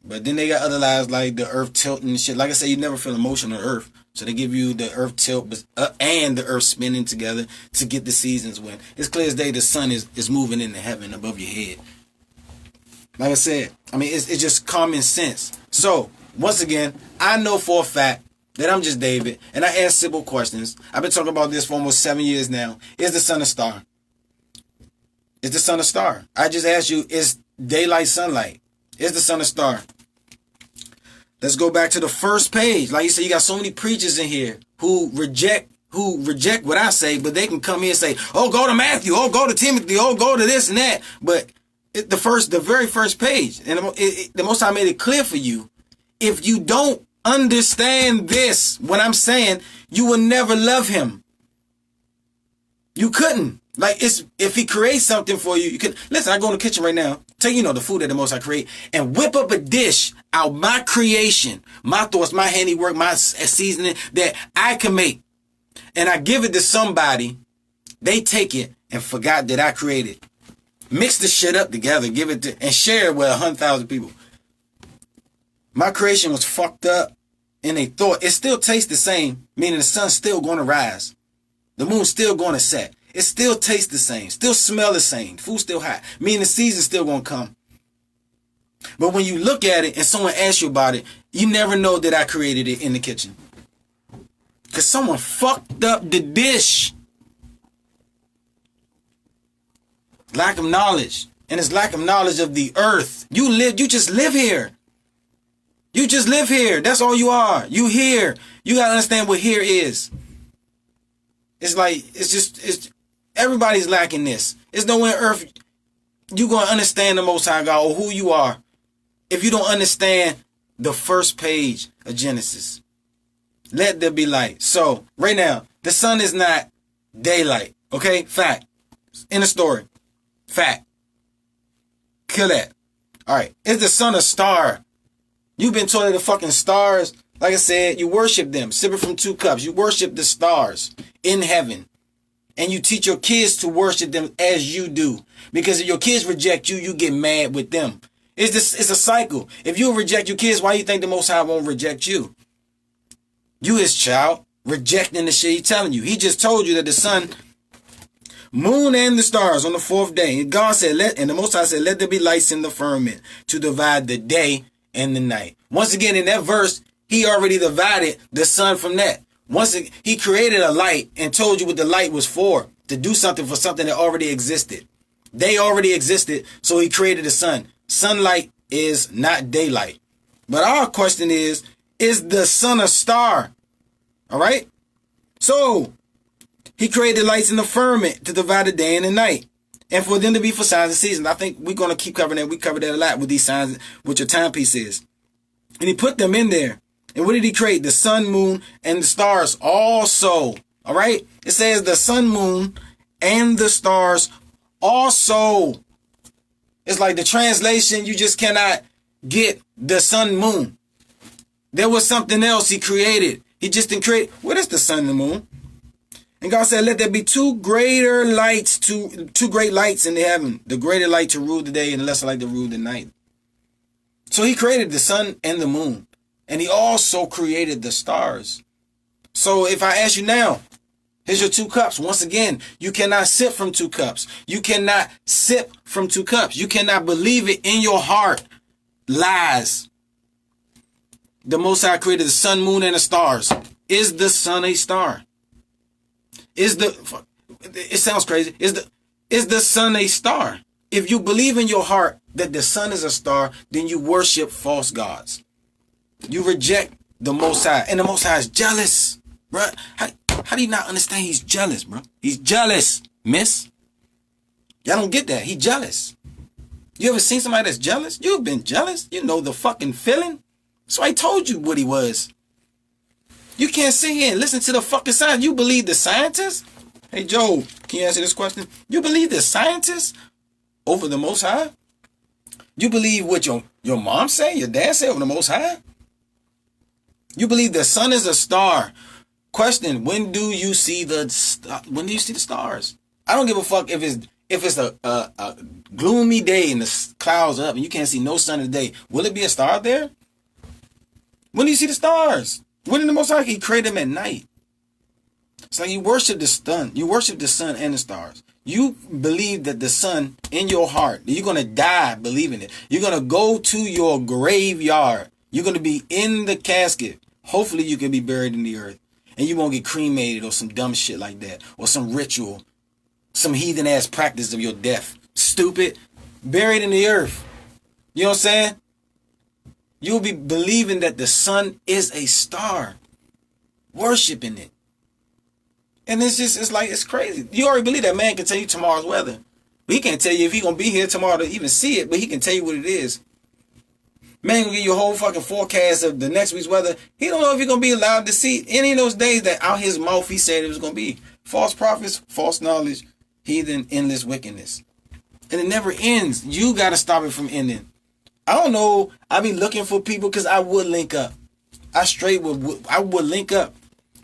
But then they got other lies like the earth tilting and shit. Like I said, you never feel the motion of the earth. So they give you the earth tilt and the earth spinning together to get the seasons when. It's clear as day the sun is moving in the heaven above your head. Like I said, I mean, it's just common sense. So, once again, I know for a fact that I'm just David, and I ask simple questions. I've been talking about this for almost 7 years now. Is the sun a star? Is the sun a star? I just asked you, is daylight sunlight? Is the sun a star? Let's go back to the first page. Like you said, you got so many preachers in here who reject what I say, but they can come here and say, oh, go to Matthew, oh, go to Timothy, oh, go to this and that. But the very first page, and the Most High made it clear for you, if you don't understand this, what I'm saying, you will never love him. You couldn't. Like, if he creates something for you, you can listen. I go in the kitchen right now, take the food that the Most High create, and whip up a dish out my creation, my thoughts, my handiwork, my seasoning that I can make, and I give it to somebody. They take it and forgot that I created. Mix the shit up together, give it to and share it with 100,000 people. My creation was fucked up, and they thought it still tastes the same, meaning the sun's still going to rise, the moon's still going to set. It still tastes the same, still smell the same, food's still hot, meaning the season's still going to come. But when you look at it and someone asks you about it, you never know that I created it in the kitchen. Because someone fucked up the dish. Lack of knowledge. And it's lack of knowledge of the earth. You just live here. You just live here. That's all you are. You here. You got to understand what here is. It's everybody's lacking this. There's nowhere on earth you're going to understand the Most High God or who you are if you don't understand the first page of Genesis. Let there be light. So, right now, the sun is not daylight. Okay? Fact. In the story. Fact. Kill that. Alright. Is the sun a star? You've been told that the fucking stars, like I said, you worship them. Sipping from 2 cups. You worship the stars in heaven. And you teach your kids to worship them as you do. Because if your kids reject you, you get mad with them. It's a cycle. If you reject your kids, why do you think the Most High won't reject you? You his child, rejecting the shit he's telling you. He just told you that the sun, moon, and the stars on the 4th day. And God said, and the Most High said, let there be lights in the firmament to divide the day and the night. Once again, in that verse, he already divided the sun from that. He created a light and told you what the light was for, to do something for something that already existed. They already existed, so he created the sun. Sunlight is not daylight. But our question is the sun a star? All right? So, he created lights in the firmament to divide the day and the night, and for them to be for signs and seasons. I think we're going to keep covering that. We covered that a lot with these signs, what your timepiece is. And he put them in there. And what did he create? The sun, moon, and the stars also. All right? It says the sun, moon, and the stars also. It's like the translation, you just cannot get the sun, moon. There was something else he created. He just didn't create. What is the sun and the moon? And God said, let there be two great lights in the heaven. The greater light to rule the day and the lesser light to rule the night. So he created the sun and the moon. And he also created the stars. So if I ask you now, here's your 2 cups. Once again, you cannot sip from 2 cups. You cannot sip from 2 cups. You cannot believe it in your heart. Lies. The Most High created the sun, moon, and the stars. Is the sun a star? It sounds crazy. Is the sun a star? If you believe in your heart that the sun is a star, then you worship false gods. You reject the Most High. And the Most High is jealous. Bruh, how do you not understand he's jealous, bro? He's jealous, miss. Y'all don't get that. He's jealous. You ever seen somebody that's jealous? You've been jealous. You know the fucking feeling. So I told you what he was. You can't sit here and listen to the fucking science. You believe the scientists? Hey, Joe, can you answer this question? You believe the scientists over the Most High? You believe what your mom say, your dad say over the Most High? You believe the sun is a star. Question, when do you see the stars? I don't give a fuck if it's a gloomy day and the clouds are up and you can't see no sun today. Will it be a star there? When do you see the stars? When did the Most High, he created them at night? It's like you worship the sun. You worship the sun and the stars. You believe that the sun in your heart, you're going to die believing it. You're going to go to your graveyard. You're going to be in the casket. Hopefully you can be buried in the earth. And you won't get cremated or some dumb shit like that. Or some ritual. Some heathen ass practice of your death. Stupid. Buried in the earth. You know what I'm saying? You'll be believing that the sun is a star. Worshiping it. And it's crazy. You already believe that man can tell you tomorrow's weather. But he can't tell you if he's going to be here tomorrow to even see it. But he can tell you what it is. Man gonna give you a whole fucking forecast of the next week's weather. He don't know if he's gonna be allowed to see any of those days that out his mouth he said it was gonna be. False prophets, false knowledge, heathen, endless wickedness. And it never ends. You gotta stop it from ending. I don't know. I be looking for people because I would link up. I would link up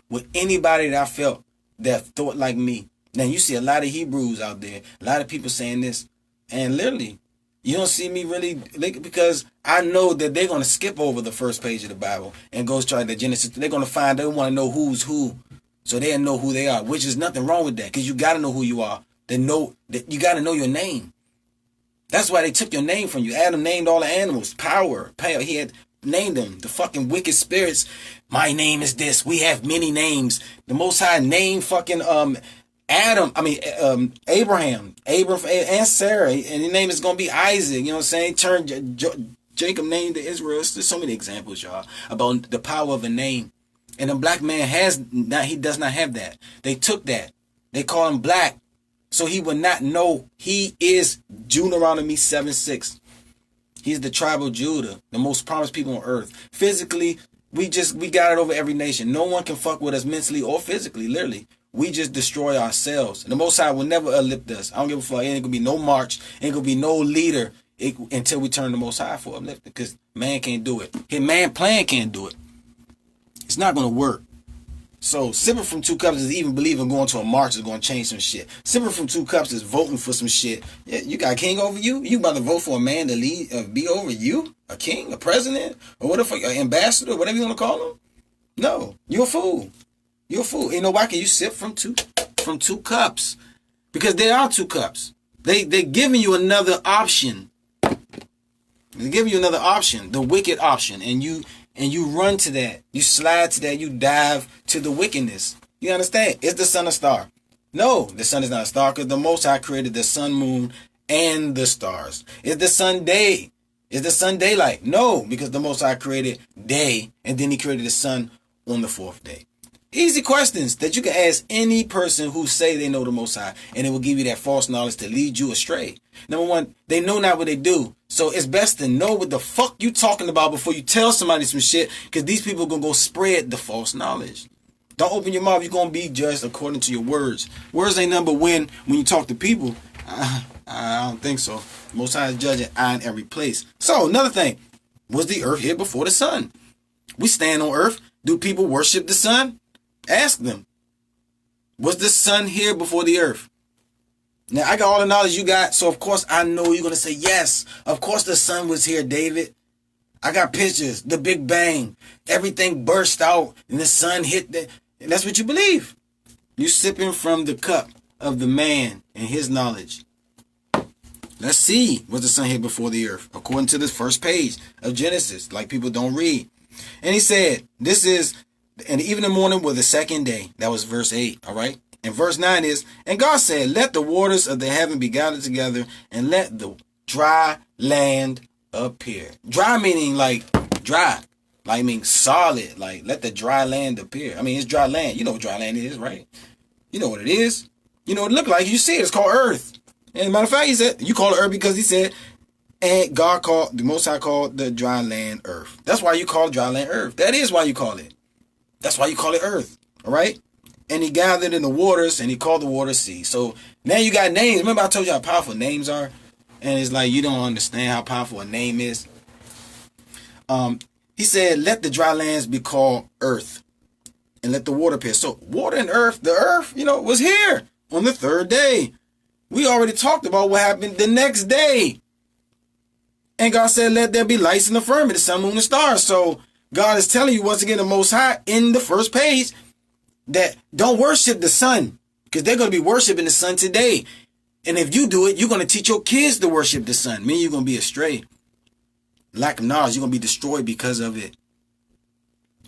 with anybody that I felt that thought like me. Now you see a lot of Hebrews out there, a lot of people saying this, and literally, you don't see me really link because I know that they're gonna skip over the first page of the Bible and go try the Genesis. They're gonna find they want to know who's who, so they'll know who they are. Which is nothing wrong with that, because you gotta know who you are. You gotta know your name. That's why they took your name from you. Adam named all the animals. Power. He had named them. The fucking wicked spirits. My name is this. We have many names. The Most High named fucking Abraham and Sarah, and his name is gonna be Isaac. You know what I'm saying? Jacob named to Israel. There's so many examples, y'all, about the power of a name. And a black man he does not have that. They took that. They call him black, so he would not know he is Deuteronomy 7:6. He's the tribe of Judah, the most promised people on earth. Physically, we got it over every nation. No one can fuck with us mentally or physically, literally. We just destroy ourselves. And the Most High will never uplift us. I don't give a fuck. Ain't gonna be no march. Ain't gonna be no leader until we turn the Most High for uplifting. Because man can't do it. His man plan can't do it. It's not gonna work. So sipping from 2 cups is even believing going to a march is gonna change some shit. Sipping from 2 cups is voting for some shit. Yeah, you got a king over you? You about to vote for a man to lead, be over you? A king? A president? Or what the fuck? An ambassador? Whatever you want to call him? No. You're a fool. You're a fool. You know why can you sip from two cups? Because there are 2 cups. They're giving you another option. They're giving you another option, the wicked option, and you run to that. You slide to that. You dive to the wickedness. You understand? Is the sun a star? No, the sun is not a star because the Most High created the sun, moon, and the stars. Is the sun day? Is the sun daylight? No, because the Most High created day, and then he created the sun on the 4th day. Easy questions that you can ask any person who say they know the Most High, and it will give you that false knowledge to lead you astray. Number one, they know not what they do. So it's best to know what the fuck you talking about before you tell somebody some shit, because these people are going to go spread the false knowledge. Don't open your mouth. You're going to be judged according to your words. Words ain't number when you talk to people. I don't think so. Most High is judging eye in every place. So another thing, was the earth here before the sun? We stand on earth. Do people worship the sun? Ask them. Was the sun here before the earth? Now, I got all the knowledge you got, so of course I know you're going to say, yes, of course the sun was here, David. I got pictures, the Big Bang, everything burst out, and the sun hit and that's what you believe. You sipping from the cup of the man and his knowledge. Let's see, was the sun here before the earth? According to this first page of Genesis, like people don't read. And he said, and even the morning was the 2nd day. That was verse 8, all right? And verse 9 is, and God said, let the waters of the heaven be gathered together, and let the dry land appear. Dry meaning like dry. Like mean solid. Like let the dry land appear. I mean, it's dry land. You know what dry land is, right? You know what it is. You know what it look like. You see it. It's called earth. And matter of fact, he said, you call it earth because he said, and God called, the Most High called the dry land earth. That's why you call dry land earth. That is why you call it. That's why you call it earth. All right? And he gathered in the waters, and he called the waters sea. So now you got names. Remember I told you how powerful names are? And it's like you don't understand how powerful a name is. He said, let the dry lands be called earth, and let the water appear. So water and earth, the earth, was here on the third day. We already talked about what happened the next day. And God said, let there be lights in the firmament, the sun, moon, and stars. So God is telling you once again, the Most High in the first page, that don't worship the sun, because they're going to be worshiping the sun today. And if you do it, you're going to teach your kids to worship the sun. Meaning you're going to be astray. Lack of knowledge, you're going to be destroyed because of it.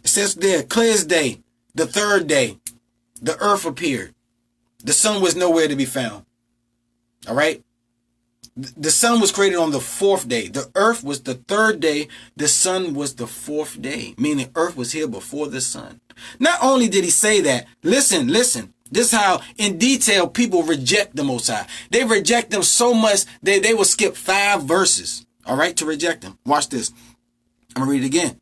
It says there, clear as day, the third day, the earth appeared. The sun was nowhere to be found. All right? The sun was created on the fourth day. The earth was the third day. The sun was the fourth day. Meaning earth was here before the sun. Not only did he say that, listen. This is how in detail people reject the Most High. They reject them so much they will skip 5 verses. All right, to reject them. Watch this. I'm going to read it again.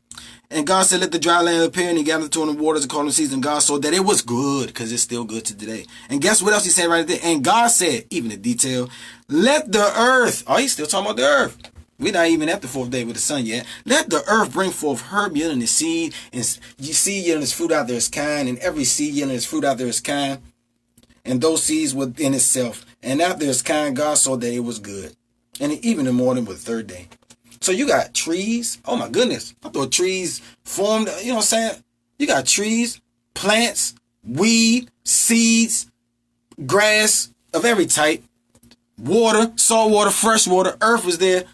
And God said, let the dry land appear, and he gathered to the waters and called them seas, and God saw that it was good, because it's still good to today. And guess what else he said right there? And God said, even in detail, let the earth, he's still talking about the earth. We're not even at the fourth day with the sun yet. Let the earth bring forth herb yielding its seed, and seed yielding its fruit out there is kind, and every seed yielding its fruit out there is kind, and those seeds within itself. And after its kind, God saw that it was good. And even the morning was the third day. So you got trees. Oh my goodness. I thought trees formed, you know what I'm saying? You got trees, plants, weed, seeds, grass of every type, water, salt water, fresh water, earth was there,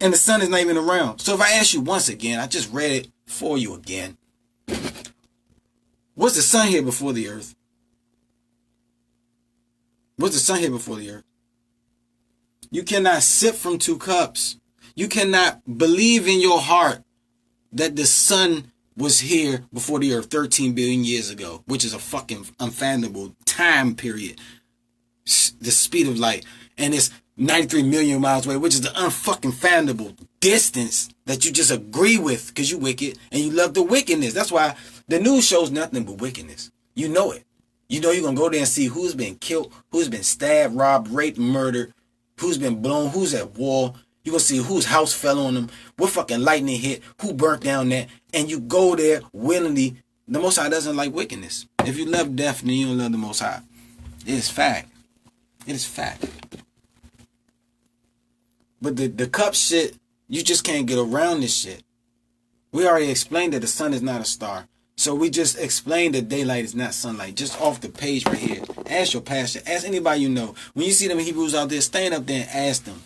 and the sun is not even around. So if I ask you once again, I just read it for you again. Was the sun here before the earth? Was the sun here before the earth? You cannot sip from 2 cups. You cannot believe in your heart that the sun was here before the earth 13 billion years ago, which is a fucking unfathomable time period. The speed of light. And it's 93 million miles away, which is the unfucking fathomable distance that you just agree with because you wicked and you love the wickedness. That's why the news shows nothing but wickedness. You know it. You know you're going to go there and see who's been killed, who's been stabbed, robbed, raped, murdered, who's been blown, who's at war. You're going to see whose house fell on them, what fucking lightning hit, who burnt down that, and you go there willingly. The Most High doesn't like wickedness. If you love death, then you don't love the Most High. It is fact. It is fact. But the cup shit, you just can't get around this shit. We already explained that the sun is not a star. So we just explained that daylight is not sunlight. Just off the page right here. Ask your pastor. Ask anybody you know. When you see them Hebrews out there, stand up there and ask them.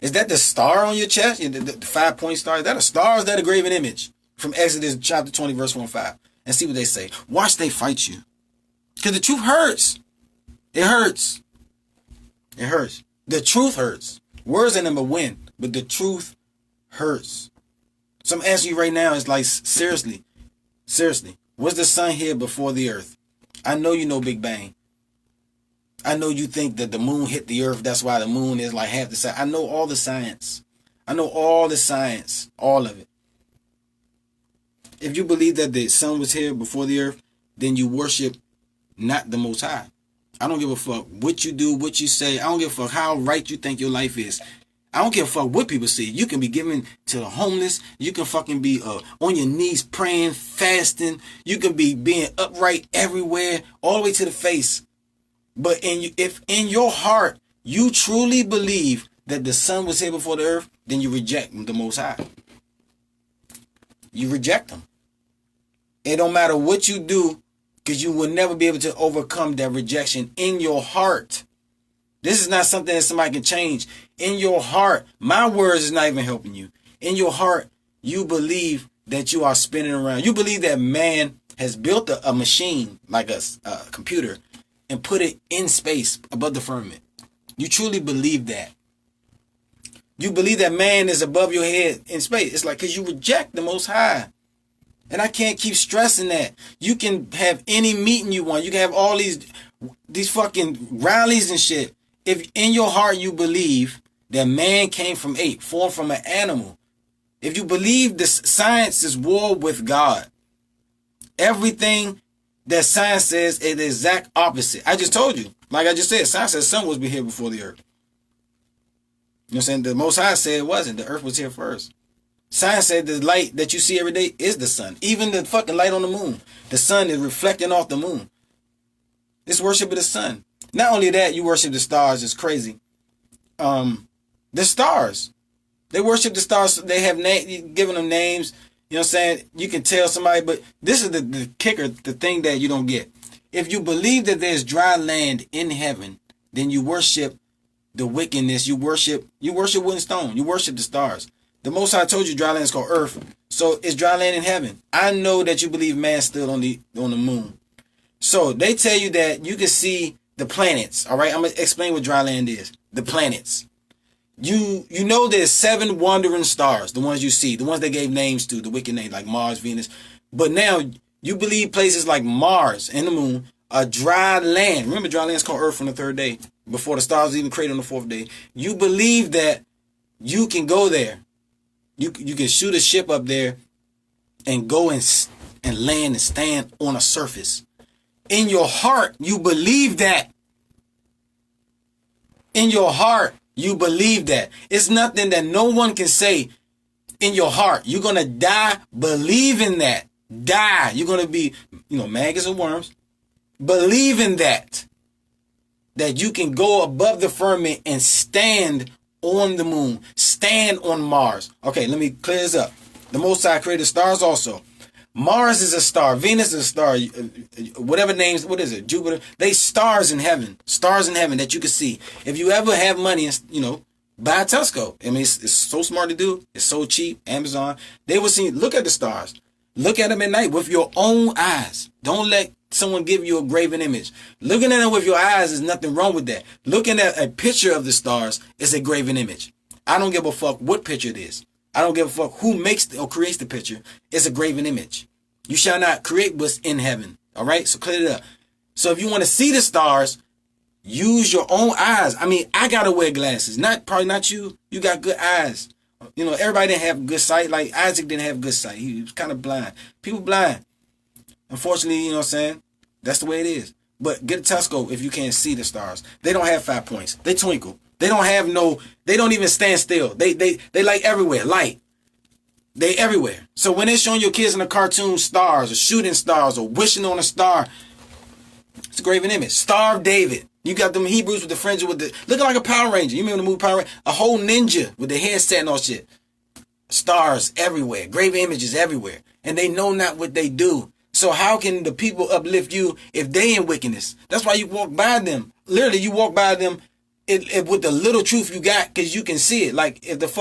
Is that the star on your chest? The 5-point star? Is that a star or is that a graven image? From Exodus chapter 20, verse 1-5. And see what they say. Watch they fight you. Because the truth hurts. It hurts. It hurts. The truth hurts. Words ain't never win. But the truth hurts. So I'm asking you right now, it's like, seriously. Seriously. Was the sun here before the earth? I know you know Big Bang. I know you think that the moon hit the earth. That's why the moon is like half the size. I know all the science. I know all the science. All of it. If you believe that the sun was here before the earth, then you worship not the Most High. I don't give a fuck what you do, what you say. I don't give a fuck how right you think your life is. I don't give a fuck what people say. You can be giving to the homeless. You can fucking be on your knees praying, fasting. You can be being upright everywhere, all the way to the face. But if in your heart you truly believe that the sun was here before the earth, then you reject the Most High. You reject him. It don't matter what you do, because you will never be able to overcome that rejection in your heart. This is not something that somebody can change. In your heart, my words is not even helping you. In your heart, you believe that you are spinning around. You believe that man has built a machine, like a computer, and put it in space above the firmament. You truly believe that. You believe that man is above your head in space. It's like, because you reject the Most High. And I can't keep stressing that. You can have any meeting you want. You can have all these fucking rallies and shit. If in your heart you believe that man came from ape, formed from an animal. If you believe this science is war with God. Everything that science says is the exact opposite. I just told you. Like I just said, science says the sun was here before the earth. You know what I'm saying? The Most High said it wasn't. The earth was here first. Science said the light that you see every day is the sun. Even the fucking light on the moon. The sun is reflecting off the moon. It's worship of the sun. Not only that, you worship the stars. It's crazy. The stars. They worship the stars. They have giving them names. You know what I'm saying? You can tell somebody, but this is the kicker, the thing that you don't get. If you believe that there's dry land in heaven, then you worship the wickedness. You worship wood and stone. You worship the stars. The Most High told you dry land is called earth. So it's dry land in heaven. I know that you believe man stood on the moon. So they tell you that you can see the planets. All right, I'm gonna explain what dry land is. The planets. You know there's 7 wandering stars, the ones you see, the ones they gave names to, the wicked names like Mars, Venus. But now you believe places like Mars and the moon are dry land. Remember, dry land is called earth on the 3rd day, before the stars was even created on the 4th day. You believe that you can go there. You can shoot a ship up there and go and land and stand on a surface. In your heart, you believe that. In your heart, you believe that. It's nothing that no one can say in your heart. You're going to die believing that. Die. You're going to be, maggots or worms. Believe in that. That you can go above the firmament and stand on the moon. Stand on Mars. Okay, let me clear this up. The Most High created stars also. Mars is a star. Venus is a star. Whatever names, what is it? Jupiter. They stars in heaven. Stars in heaven that you can see. If you ever have money, buy a telescope. I mean, it's so smart to do. It's so cheap. Amazon. They will see. Look at the stars. Look at them at night with your own eyes. Don't let someone give you a graven image. Looking at them with your eyes is nothing wrong with that. Looking at a picture of the stars is a graven image. I don't give a fuck what picture it is. I don't give a fuck who makes or creates the picture. It's a graven image. You shall not create what's in heaven. All right? So clear it up. So if you want to see the stars, use your own eyes. I mean, I got to wear glasses. Probably not you. You got good eyes. Everybody didn't have good sight. Like Isaac didn't have good sight. He was kind of blind. People blind. Unfortunately, you know what I'm saying? That's the way it is. But get a telescope if you can't see the stars. They don't have 5 points. They twinkle. They don't even stand still. They like everywhere. Light. They everywhere. So when they're showing your kids in a cartoon stars or shooting stars or wishing on a star, it's a graven image. Star of David. You got them Hebrews with the fringe with looking like a Power Ranger. You remember the movie Power Ranger? A whole ninja with the headset and all shit. Stars everywhere. Graven images everywhere. And they know not what they do. So how can the people uplift you if they in wickedness? That's why you walk by them. Literally, you walk by them with the little truth you got, because you can see it. Like if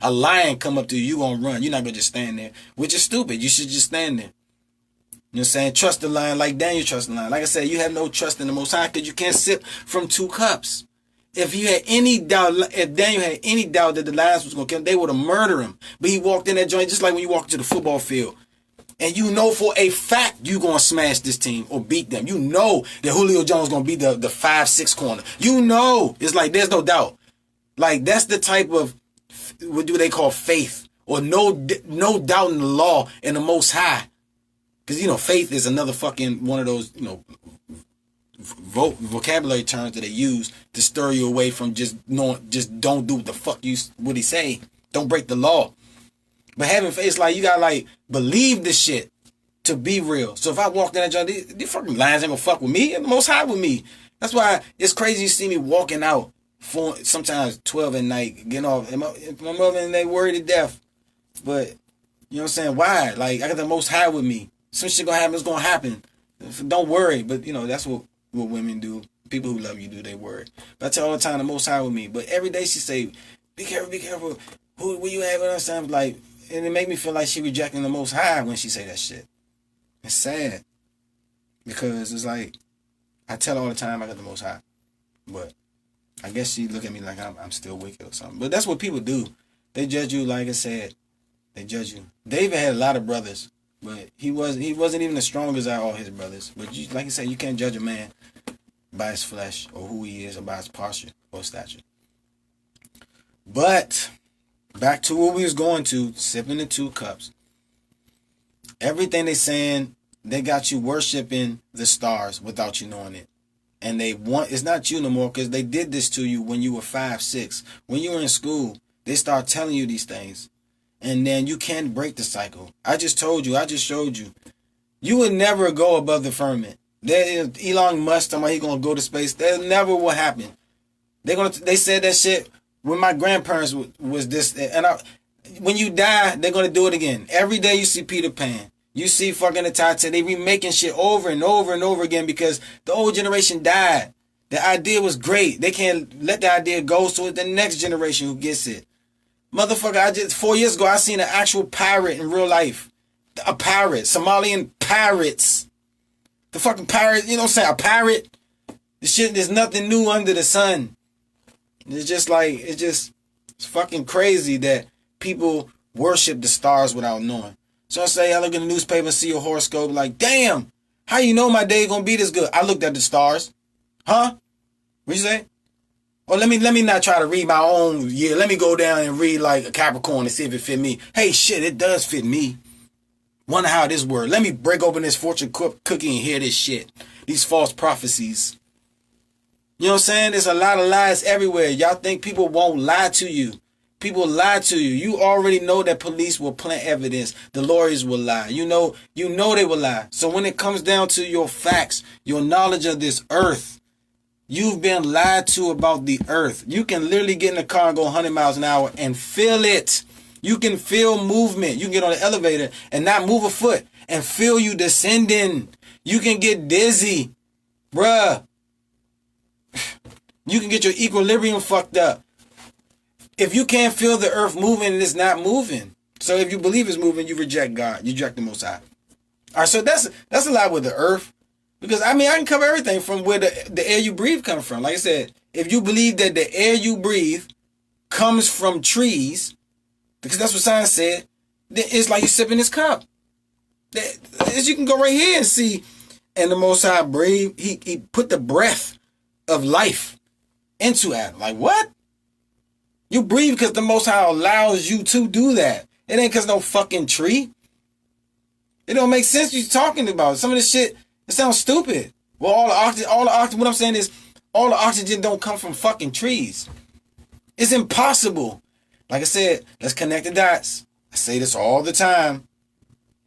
a lion come up to you, you gonna run. You're not gonna just stand there, which is stupid. You should just stand there. You know what I'm saying? Trust the lion like Daniel trust the lion. Like I said, you have no trust in the Most High because you can't sip from 2 cups. If you had any doubt, if Daniel had any doubt that the lions was gonna kill him, they would have murdered him. But he walked in that joint just like when you walk into the football field. And you know for a fact you going to smash this team or beat them. You know that Julio Jones going to be the 5-6 corner. You know. It's like there's no doubt. Like that's the type of, what do they call faith? Or no doubt in the law and the Most High. Because, faith is another fucking one of those, vocabulary terms that they use to stir you away from just don't do what the fuck what he say. Don't break the law. But having faith, like, you gotta, believe this shit to be real. So if I walk in that joint, these fucking lions ain't gonna fuck with me, and the Most High with me. That's why it's crazy you see me walking out for sometimes 12 at night, getting off. And my mother and they worried to death. But, you know what I'm saying? Why? Like, I got the Most High with me. Some shit gonna happen, it's gonna happen. Don't worry. But, that's what women do. People who love you do, they worry. But I tell her all the time, the Most High with me. But every day she say, be careful, be careful. Who you have with us? I'm like, and it make me feel like she rejecting the Most High when she say that shit. It's sad. Because it's like, I tell her all the time I got the Most High. But I guess she look at me like I'm still wicked or something. But that's what people do. They judge you, like I said. They judge you. David had a lot of brothers. But he wasn't even as strong as all his brothers. But like I said, you can't judge a man by his flesh or who he is or by his posture or stature. But back to what we was going to, sipping the 2 cups. Everything they saying They got you worshiping the stars without you knowing it. And it's not you no more, because they did this to you when you were 5, 6. When you were in school, they start telling you these things. And then you can't break the cycle. I just told you, I just showed you. You would never go above the firmament. Elon Musk talking about he gonna go to space. That never will happen. They said that shit when my grandparents was this. And when you die, they're gonna do it again. Every day you see Peter Pan. You see fucking the Titanic. They remaking shit over and over and over again because the old generation died. The idea was great. They can't let the idea go, so it's the next generation who gets it. Motherfucker, 4 years ago, I seen an actual pirate in real life. A pirate. Somalian pirates. The fucking pirate, you know what I'm saying? A pirate. The shit, there's nothing new under the sun. It's just like, it's fucking crazy that people worship the stars without knowing. So I say, I look in the newspaper and see a horoscope, like, damn, how you know my day gonna be this good? I looked at the stars. Huh? What'd you say? Or let me not try to read my own year. Let me go down and read like a Capricorn and see if it fit me. Hey, shit, it does fit me. Wonder how this works. Let me break open this fortune cookie and hear this shit. These false prophecies. You know what I'm saying? There's a lot of lies everywhere. Y'all think people won't lie to you. People lie to you. You already know that police will plant evidence. The lawyers will lie. You know they will lie. So when it comes down to your facts, your knowledge of this earth, you've been lied to about the earth. You can literally get in a car and go 100 miles an hour and feel it. You can feel movement. You can get on the elevator and not move a foot and feel you descending. You can get dizzy. Bruh. You can get your equilibrium fucked up. If you can't feel the earth moving, it's not moving. So if you believe it's moving, you reject God. You reject the Most High. All right, so that's a lot with the earth. Because, I mean, I can cover everything from where the air you breathe comes from. Like I said, if you believe that the air you breathe comes from trees, because that's what science said, then it's like you're sipping this cup. You can go right here and see, and the Most High breathe, he put the breath of life into Adam. Like, what? You breathe because the Most High allows you to do that. It ain't because no fucking tree. It don't make sense what you're talking about. Some of this shit, it sounds stupid. Well, all the oxygen, what I'm saying is, all the oxygen don't come from fucking trees. It's impossible. Like I said, let's connect the dots. I say this all the time.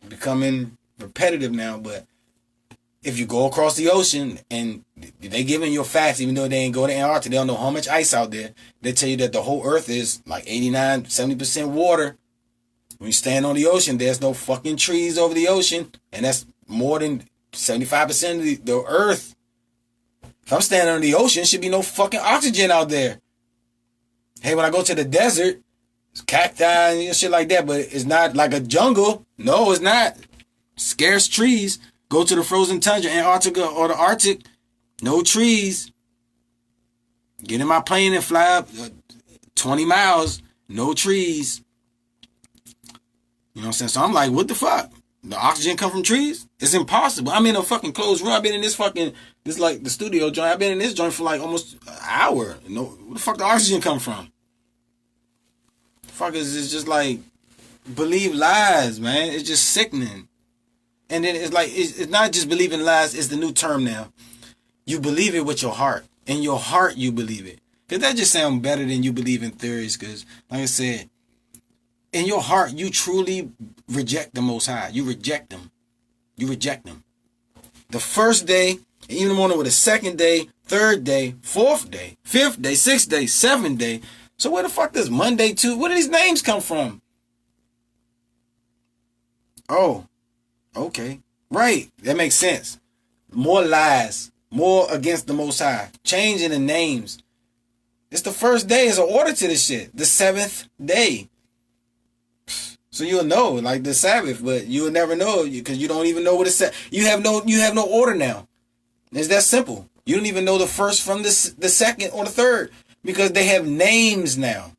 I'm becoming repetitive now, but if you go across the ocean and they giving you facts, even though they ain't go to Antarctica, they don't know how much ice out there. They tell you that the whole earth is like 89, 70% water. When you stand on the ocean, there's no fucking trees over the ocean. And that's more than 75% of the earth. If I'm standing on the ocean, should be no fucking oxygen out there. Hey, when I go to the desert, it's cacti and shit like that, but it's not like a jungle. No, it's not. Scarce trees. Go to the frozen tundra, Antarctica or the Arctic. No trees. Get in my plane and fly up 20 miles. No trees. You know what I'm saying? So I'm like, what the fuck? The oxygen come from trees? It's impossible. I'm in a fucking closed room. I've been in this like the studio joint. I've been in this joint for like almost an hour. No, where the fuck the oxygen come from? Fuckers is just like, believe lies, man. It's just sickening. And then it's like, it's not just believing lies, it's the new term now. You believe it with your heart. In your heart, you believe it. Because that just sounds better than you believe in theories. Because, like I said, in your heart, you truly reject the Most High. You reject them. You reject them. The first day, even the morning with the second day, third day, fourth day, fifth day, sixth day, seventh day. So where the fuck does Monday, Tuesday, where do these names come from? Oh. Okay. Right. That makes sense. More lies. More against the Most High. Changing the names. It's the first day. It's an order to this shit. The seventh day. So you'll know, like the Sabbath, but you'll never know because you don't even know what it's. You have no order now. It's that simple. You don't even know the first from the second or the third because they have names now.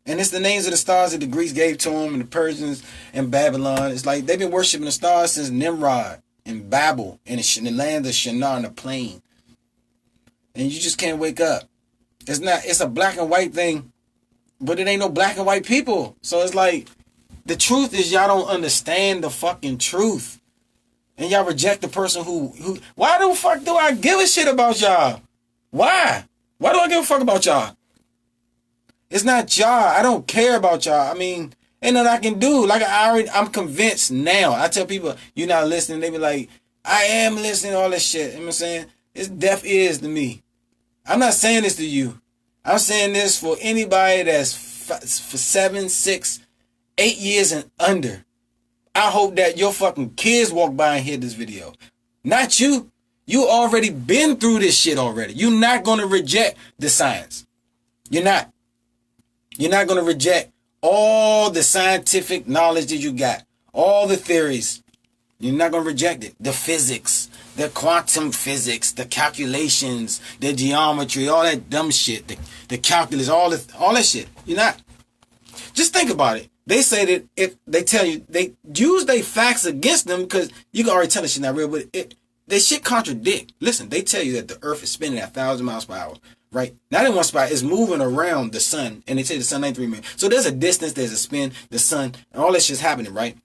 And it's the names of the stars that the Greeks gave to them and the Persians and Babylon. It's like they've been worshiping the stars since Nimrod and Babel in the land of Shinar and the plain. And you just can't wake up. It's a black and white thing, but it ain't no black and white people. So it's like, the truth is y'all don't understand the fucking truth. And y'all reject the person who why the fuck do I give a shit about y'all? Why? Why do I give a fuck about y'all? It's not y'all. I don't care about y'all. I mean, ain't nothing I can do. Like I'm convinced now. I tell people, you're not listening. They be like, I am listening to all this shit. You know what I'm saying? It's deaf ears to me. I'm not saying this to you. I'm saying this for anybody that's for 7, 6, 8 years and under. I hope that your fucking kids walk by and hear this video. Not you. You already been through this shit already. You're not going to reject the science. You're not. You're not going to reject all the scientific knowledge that you got. All the theories. You're not going to reject it. The physics. The quantum physics. The calculations. The geometry. All that dumb shit. The calculus. All that shit. You're not. Just think about it. They say that if they tell you, they use their facts against them because you can already tell this shit not real, but they shit contradict. Listen, they tell you that the earth is spinning at 1,000 miles per hour, right? Not in one spot, it's moving around the sun, and they say the sun ain't 3 minutes. So there's a distance, there's a spin, the sun, and all that shit's happening, right?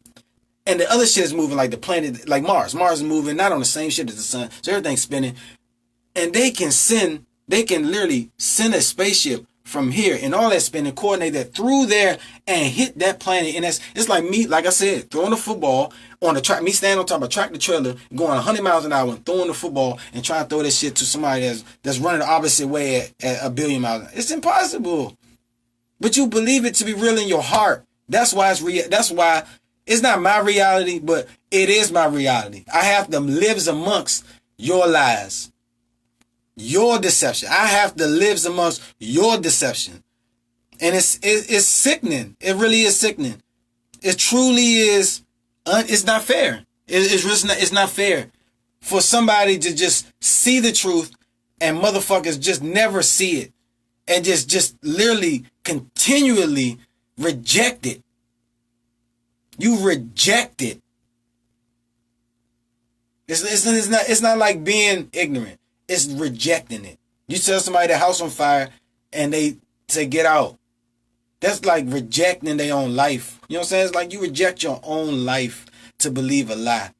And the other shit is moving like the planet, like Mars. Mars is moving not on the same shit as the sun, so everything's spinning. And they can literally send a spaceship from here and all that spinning, coordinate that through there and hit that planet. And it's like me, like I said, throwing the football on the track, me standing on top of a tractor trailer, going 100 miles an hour and throwing the football and trying to throw this shit to somebody that's running the opposite way at 1 billion miles. It's impossible. But you believe it to be real in your heart. That's why that's why it's not my reality, but it is my reality. I have to live amongst your lies. Your deception. I have to live amongst your deception. And it's sickening. It really is sickening. It truly is. It's not fair. It's not fair for somebody to just see the truth and motherfuckers just never see it and just literally continually reject it. You reject it. It's not like being ignorant. It's rejecting it. You tell somebody the house on fire and they say get out. That's like rejecting their own life. You know what I'm saying? It's like you reject your own life to believe a lie.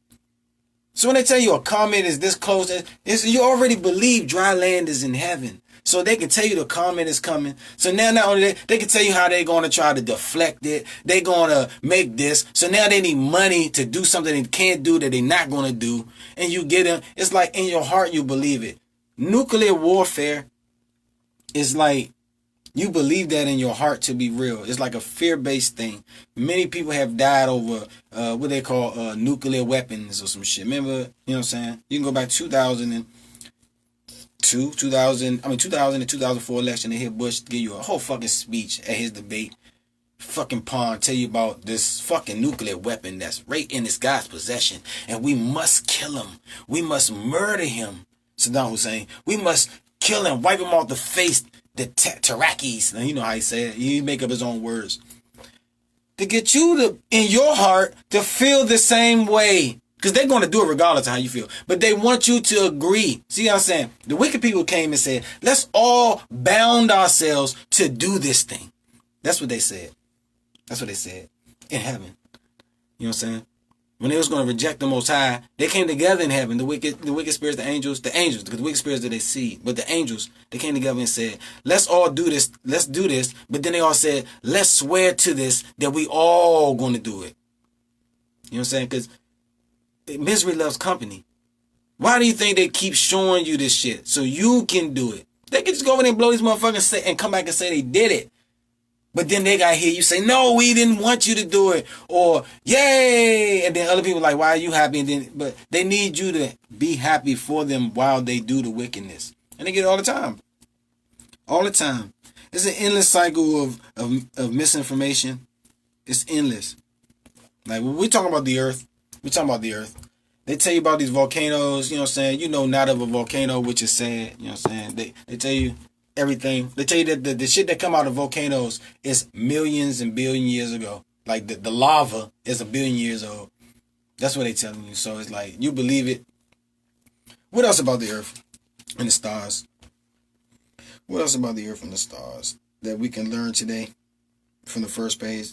So when they tell you a comet is this close, you already believe dry land is in heaven. So they can tell you the comet is coming. So now not only they can tell you how they're going to try to deflect it. They're going to make this. So now they need money to do something they can't do that they're not going to do. And you get them. It's like in your heart you believe it. Nuclear warfare is like you believe that in your heart to be real. It's like a fear-based thing. Many people have died over what they call nuclear weapons or some shit. Remember, you know what I'm saying? You can go back 2000 to 2004 election. They hit Bush, give you a whole fucking speech at his debate. Fucking pawn, tell you about this fucking nuclear weapon that's right in this guy's possession, and we must kill him. We must murder him. Saddam Hussein. We must kill him, wipe him off the face. The Tarakis, now you know how he said it. He make up his own words to get you to in your heart to feel the same way. Because they're going to do it regardless of how you feel. But they want you to agree. See what I'm saying? The wicked people came and said, let's all bound ourselves to do this thing. That's what they said. That's what they said. In heaven. You know what I'm saying? When they was going to reject the Most High, they came together in heaven. The wicked spirits, the angels, because the wicked spirits that they see. But the angels, they came together and said, let's all do this. Let's do this. But then they all said, let's swear to this that we all going to do it. You know what I'm saying? Because misery loves company. Why do you think they keep showing you this shit? So you can do it. They can just go over there and blow these motherfuckers and come back and say they did it. But then they got to hear you say, no, we didn't want you to do it. Or, yay. And then other people like, why are you happy? But they need you to be happy for them while they do the wickedness. And they get it all the time. All the time. It's an endless cycle of misinformation. It's endless. Like, when we talk about the earth, we're talking about the earth. They tell you about these volcanoes, you know what I'm saying? You know not of a volcano, which is sad, you know what I'm saying? They tell you everything. They tell you that the shit that come out of volcanoes is millions and billion years ago. Like the lava is 1 billion years old. That's what they telling you. So it's like, you believe it. What else about the earth and the stars? What else about the earth and the stars that we can learn today from the first page?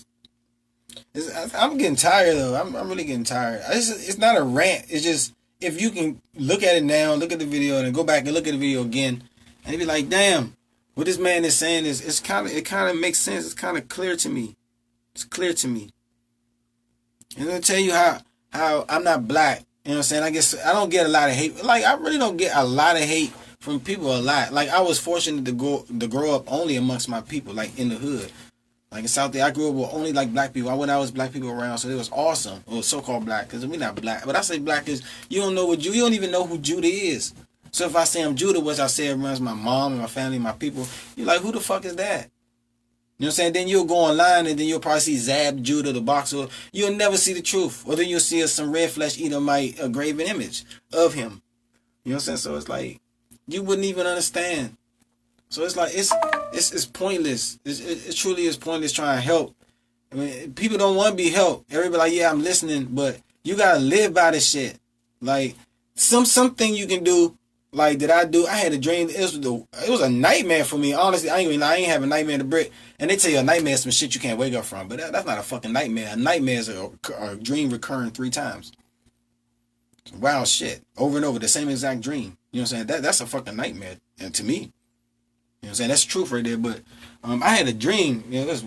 I'm getting tired though. I'm really getting tired. It's not a rant. It's just if you can look at it now, look at the video, and then go back and look at the video again, and be like, damn, what this man is saying it kind of makes sense. It's kind of clear to me. It's clear to me. And I'll tell you how I'm not black. You know what I'm saying? I guess I don't get a lot of hate. Like I really don't get a lot of hate from people a lot. Like I was fortunate to grow up only amongst my people, like in the hood. Like in South Day, I grew up with only like black people. I went out with black people around, so it was awesome. Or so-called black, because we're not black. But I say black because you don't even know who Judah is. So if I say I'm Judah, which I say it runs my mom and my family and my people, you're like, who the fuck is that? You know what I'm saying? Then you'll go online and then you'll probably see Zab Judah, the boxer. You'll never see the truth. Or then you'll see some red flesh Edomite, a graven image of him. You know what I'm saying? So it's like, you wouldn't even understand. So it's like, it's pointless. It truly is pointless trying to help. I mean, people don't want to be helped. Everybody like, yeah, I'm listening, but you got to live by this shit. Like, something you can do, like, that I do. I had a dream. It was a nightmare for me. Honestly, I ain't have a nightmare in the brick. And they tell you a nightmare is some shit you can't wake up from. But that's not a fucking nightmare. A nightmare is a dream recurring 3 times. Wild shit. Over and over. The same exact dream. You know what I'm saying? That's a fucking nightmare. And to me. You know what I'm saying? That's truth right there. But I had a dream. You know, it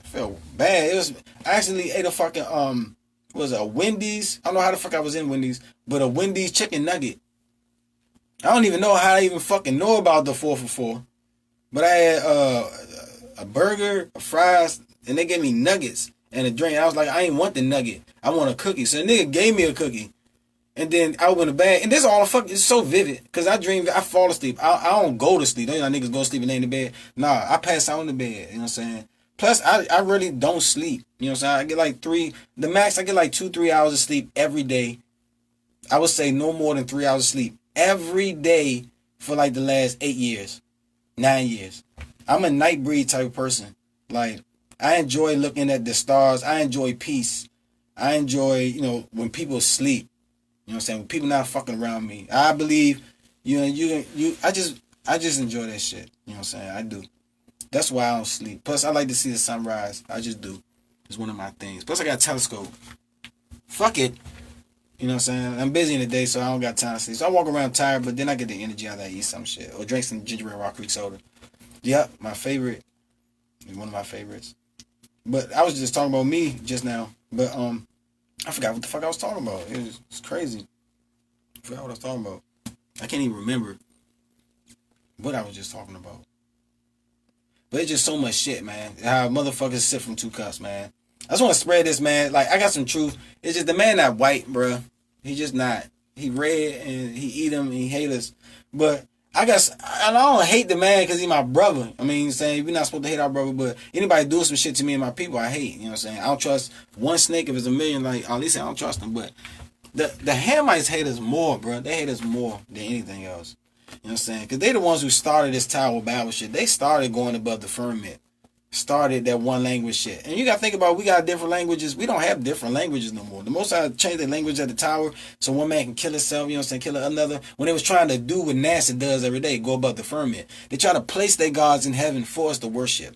felt bad. I actually ate a fucking, what was it, a Wendy's? I don't know how the fuck I was in Wendy's. But a Wendy's chicken nugget. I don't even know how I even fucking know about the 4 for 4. But I had a burger, a fries, and they gave me nuggets and a drink. I was like, I ain't want the nugget. I want a cookie. So the nigga gave me a cookie. And then I opened the bag. And this all the fuck, it's so vivid. Because I dream, I fall asleep. I don't go to sleep. Don't you know niggas go to sleep and lay in the bed? Nah, I pass out in the bed. You know what I'm saying? Plus, I really don't sleep. You know what I'm saying? I get like the max, I get like 2-3 hours of sleep every day. I would say no more than 3 hours of sleep every day for like the last 8 years, 9 years. I'm a night breed type of person. Like, I enjoy looking at the stars. I enjoy peace. I enjoy, when people sleep. You know what I'm saying? When people not fucking around me. I believe, I just enjoy that shit. You know what I'm saying? I do. That's why I don't sleep. Plus, I like to see the sunrise. I just do. It's one of my things. Plus, I got a telescope. Fuck it. You know what I'm saying? I'm busy in the day, so I don't got time to sleep. So I walk around tired, but then I get the energy out of eat some shit. Or drink some ginger ale Rock Creek soda. Yep, my favorite. One of my favorites. But I was just talking about me just now. But I forgot what the fuck I was talking about. It's crazy. I forgot what I was talking about. I can't even remember what I was just talking about. But it's just so much shit, man. How motherfuckers sip from 2 cups, man. I just want to spread this, man. Like, I got some truth. It's just the man not white, bruh. He just not. He red and he eat him and he hate us. But I don't hate the man because he my brother. I mean, saying we're not supposed to hate our brother, but anybody doing some shit to me and my people, I hate. You know what I'm saying? I don't trust one snake if it's a million. Like, at least I don't trust them. But the Hamites hate us more, bro. They hate us more than anything else. You know what I'm saying? Because they the ones who started this Tower of Babel shit. They started going above the firmament. Started that one language shit. And you got to think about, we got different languages. We don't have different languages no more. The Most High changed the language at the tower so one man can kill himself, you know what I'm saying, kill another. When they was trying to do what NASA does every day, go above the firmament. They try to place their gods in heaven for us to worship.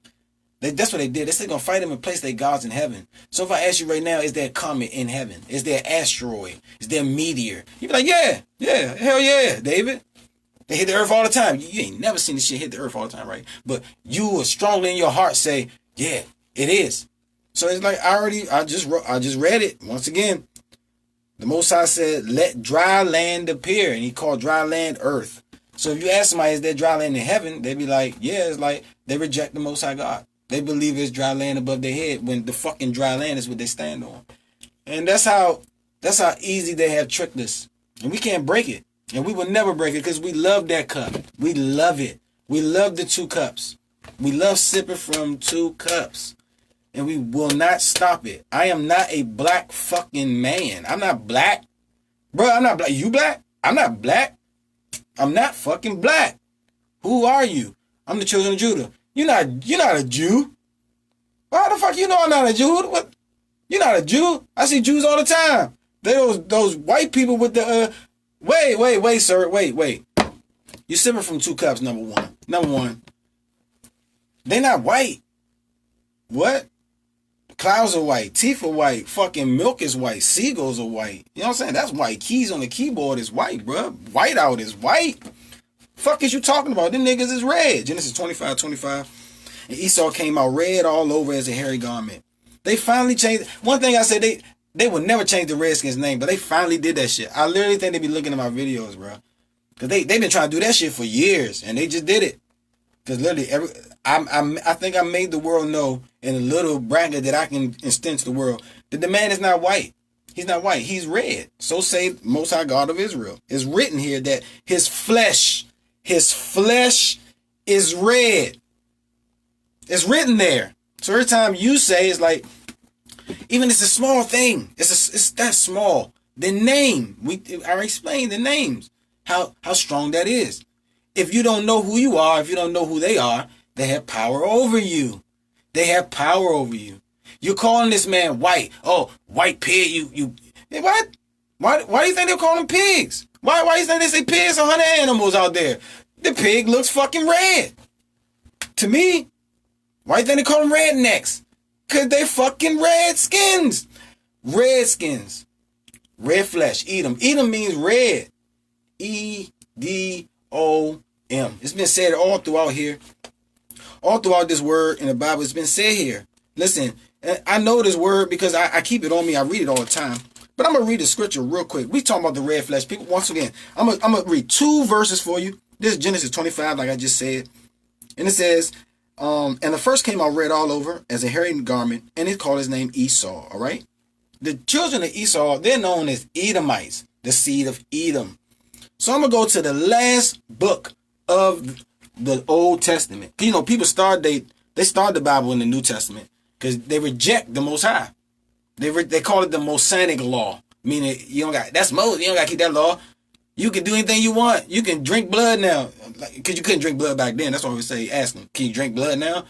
That's what they did. They said they're going to fight them and place their gods in heaven. So if I ask you right now, is there a comet in heaven? Is there an asteroid? Is there a meteor? You'd be like, yeah, hell yeah, David. They hit the earth all the time. You ain't never seen this shit hit the earth all the time, right? But you will strongly in your heart say, yeah, it is. So it's like I just read it once again. The Most High said, let dry land appear. And he called dry land earth. So if you ask somebody, is there dry land in heaven? They'd be like, yeah, it's like they reject the Most High God. They believe there's dry land above their head when the fucking dry land is what they stand on. And that's how easy they have tricked us. And we can't break it. And we will never break it because we love that cup. We love it. We love the 2 cups. We love sipping from 2 cups. And we will not stop it. I am not a black fucking man. I'm not black. Bro, I'm not black. You black? I'm not black. I'm not fucking black. Who are you? I'm the children of Judah. You're not a Jew. Why the fuck you know I'm not a Jew? What? You're not a Jew? I see Jews all the time. Those white people with the Wait, sir. Wait. You sipping from 2 cups, number one. Number one. They not white. What? Clouds are white. Teeth are white. Fucking milk is white. Seagulls are white. You know what I'm saying? That's white. Keys on the keyboard is white, bruh. Whiteout is white. Fuck is you talking about? Them niggas is red. Genesis 25:25. And Esau came out red all over as a hairy garment. They finally changed. One thing I said, they would never change the Redskins name, but they finally did that shit. I literally think they be looking at my videos, bro. Because they been trying to do that shit for years, and they just did it. Because literally, I think I made the world know in a little bracket that I can instance the world that the man is not white. He's not white. He's red. So say Most High God of Israel. It's written here that his flesh is red. It's written there. So every time you say, it's like, even it's a small thing. It's that small. The name. I explained the names. How strong that is. If you don't know who you are, if you don't know who they are, they have power over you. They have power over you. You're calling this man white. Oh, white pig. You. What? Why do you think they're calling pigs? Why do you think they say pigs are 100 animals out there? The pig looks fucking red. To me, why do you think they call them rednecks? Because they fucking redskins. Redskins. Red flesh. Edom. Edom means red. E-D-O-M. It's been said all throughout here. All throughout this word in the Bible, it's been said here. Listen, I know this word because I keep it on me. I read it all the time. But I'm going to read the scripture real quick. We talking about the red flesh. People, once again, I'm going to read 2 verses for you. This is Genesis 25, like I just said. And it says, and the first came out red all over as a hairy garment, and it called his name Esau, all right? The children of Esau, they're known as Edomites, the seed of Edom. So I'm going to go to the last book of the Old Testament. You know, people they start the Bible in the New Testament because they reject the Most High. They call it the Mosaic law, meaning you don't got, that's Moses, you don't got to keep that law. You can do anything you want. You can drink blood now. Because you couldn't drink blood back then. That's why we say, ask them, can you drink blood now?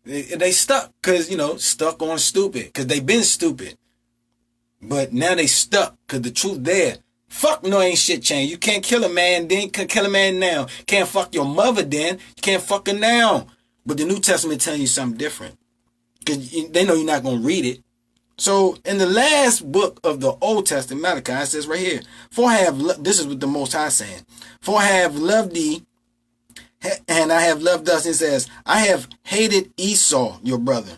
They stuck. Because, stuck on stupid. Because they been stupid. But now they stuck. Because the truth there. Fuck no, ain't shit changed. You can't kill a man then. You can kill a man now. Can't fuck your mother then. You can't fuck her now. But the New Testament telling you something different. Because they know you're not going to read it. So, in the last book of the Old Testament, Malachi, it says right here, this is what the Most High saying, for I have loved thee, and I have loved us. It says, I have hated Esau, your brother.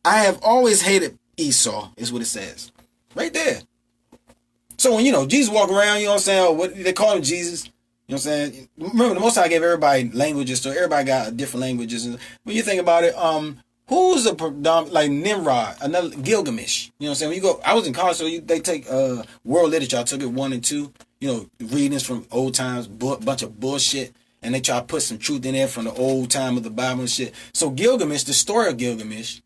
I have always hated Esau, is what it says. Right there. So, when, Jesus walk around, you know what I'm saying, or what they call him Jesus, you know what I'm saying? Remember, the Most High gave everybody languages, so everybody got different languages. When you think about it, who's a predominant, like Nimrod, another Gilgamesh? You know what I'm saying? When you go, I was in college, so they take world literature. I took it 1 and 2. Readings from old times, bunch of bullshit, and they try to put some truth in there from the old time of the Bible and shit. So Gilgamesh, the story of Gilgamesh,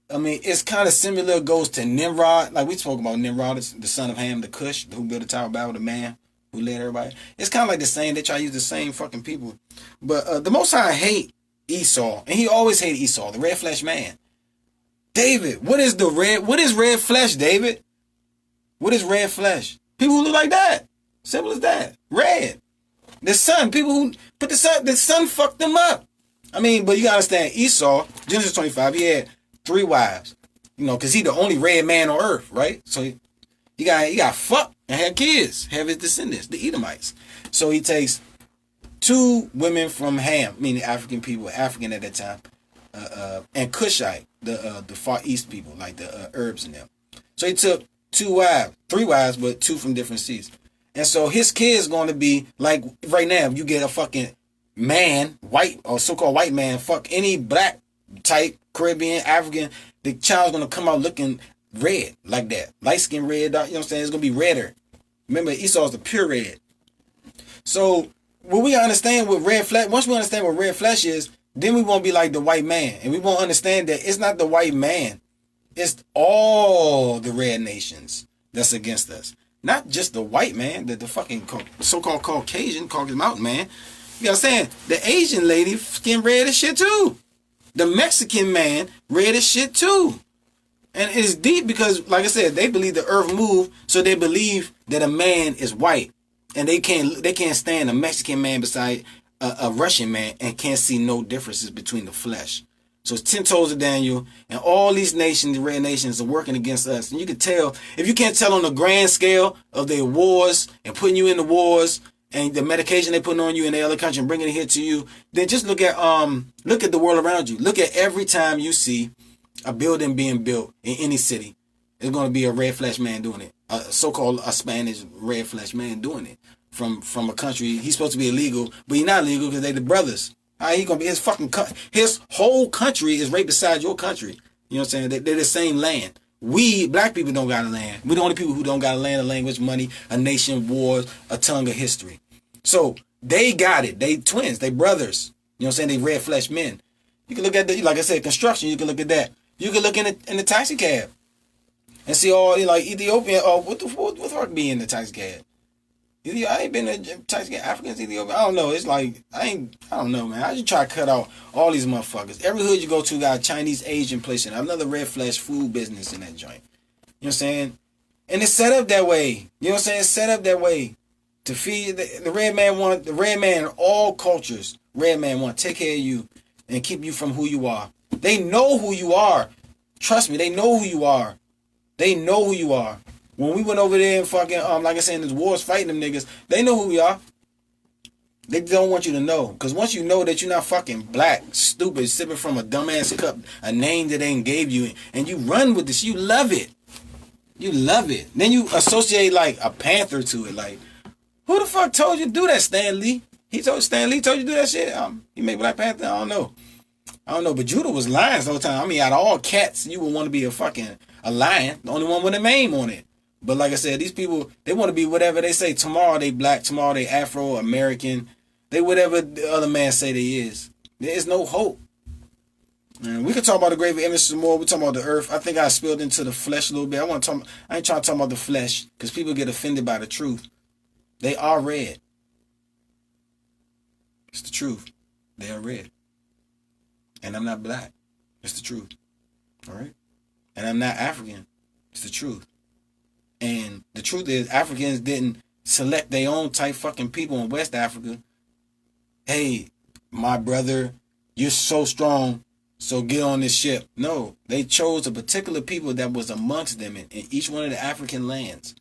I mean, it's kind of similar. Goes to Nimrod, like we spoke about Nimrod, the son of Ham, the Cush, who built the Tower of Babel, the man who led everybody. It's kind of like the same. They try to use the same fucking people, but the Most High hate Esau, and he always hated Esau, the red flesh man. David, what is red flesh, David? What is red flesh? People who look like that. Simple as that. Red. The sun, people who put the sun fucked them up. I mean, but you gotta understand, Esau, Genesis 25, he had 3 wives. Because he the only red man on earth, right? So he got fucked and had kids, have his descendants, the Edomites. So he takes 2 women from Ham, meaning African people, African at that time, and Cushite, the Far East people, like the Arabs and them. So he took 3 wives, but 2 from different seas. And so his kid's going to be like right now. If you get a fucking man, white or so-called white man, fuck any black type, Caribbean, African, the child's going to come out looking red like that, light skin red. You know what I'm saying? It's going to be redder. Remember, Esau's the pure red. So when we understand what red flesh, once we understand what red flesh is, then we won't be like the white man. And we won't understand that it's not the white man. It's all the red nations that's against us. Not just the white man, the fucking so-called Caucasian mountain man. You know what I'm saying? The Asian lady skin red as shit too. The Mexican man red as shit too. And it's deep because, like I said, they believe the earth moved, so they believe that a man is white. And they can't stand a Mexican man beside a Russian man and can't see no differences between the flesh. So it's 10 toes of Daniel, and all these nations, the red nations, are working against us. And you can tell, if you can't tell on the grand scale of their wars and putting you in the wars and the medication they putting on you in the other country and bringing it here to you, then just look at the world around you. Look at every time you see a building being built in any city, there's going to be a red flesh man doing it, a so-called a Spanish red flesh man doing it from a country. He's supposed to be illegal, but he's not illegal because they the brothers. How he gonna be his whole country is right beside your country. You know what I'm saying? They're the same land. We black people don't got a land. We're the only people who don't got a land, a language, money, a nation, wars, a tongue, a history. So they got it. They twins. They brothers. You know what I'm saying? They red flesh men. You can look at like I said, construction. You can look at that. You can look in the taxi cab and see all like Ethiopian. Oh, what the fuck be in the taxi cab? I ain't been to taxi cab. Africans, Ethiopian. I don't know. It's like I don't know, man. I just try to cut out all these motherfuckers. Every hood you go to got a Chinese, Asian place in it. Another red flesh food business in that joint. You know what I'm saying? And it's set up that way. You know what I'm saying? It's set up that way to feed the red man. The red man in all cultures. Red man want to take care of you and keep you from who you are. They know who you are. Trust me, they know who you are. They know who you are. When we went over there and fucking, like I said, in this wars fighting them niggas, they know who we are. They don't want you to know. Because once you know that you're not fucking black, stupid, sipping from a dumbass cup, a name that they ain't gave you, and you run with this, you love it. You love it. Then you associate like a panther to it. Like, who the fuck told you to do that, Stan Lee? Stan Lee told you to do that shit? He made Black Panther? I don't know. But Judah was lying the whole time. I mean, out of all cats, you would want to be a lion. The only one with a name on it. But like I said, these people, they want to be whatever they say. Tomorrow they black, tomorrow they Afro-American. They whatever the other man say they is. There is no hope. And we can talk about the graven image some more. We talking about the earth. I think I spilled into the flesh a little bit. I ain't trying to talk about the flesh because people get offended by the truth. They are red. It's the truth. They are red. And I'm not black. It's the truth. All right? And I'm not African. It's the truth. And the truth is, Africans didn't select their own type fucking people in West Africa. Hey, my brother, you're so strong, so get on this ship. No, they chose a particular people that was amongst them in each one of the African lands.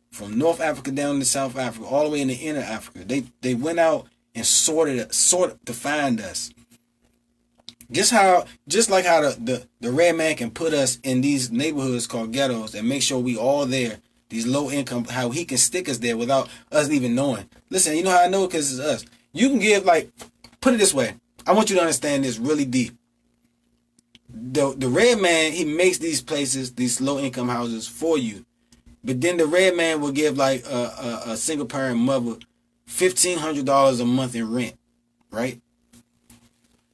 From North Africa down to South Africa, all the way in the inner Africa. They went out and sorted to find us. Just like how the red man can put us in these neighborhoods called ghettos and make sure we all there, these low income, how he can stick us there without us even knowing. Listen, you know how I know? Because it's us. You can give, like, put it this way. I want you to understand this really deep. The red man, he makes these places, these low income houses for you. But then the red man will give like a single parent mother $1,500 a month in rent, right?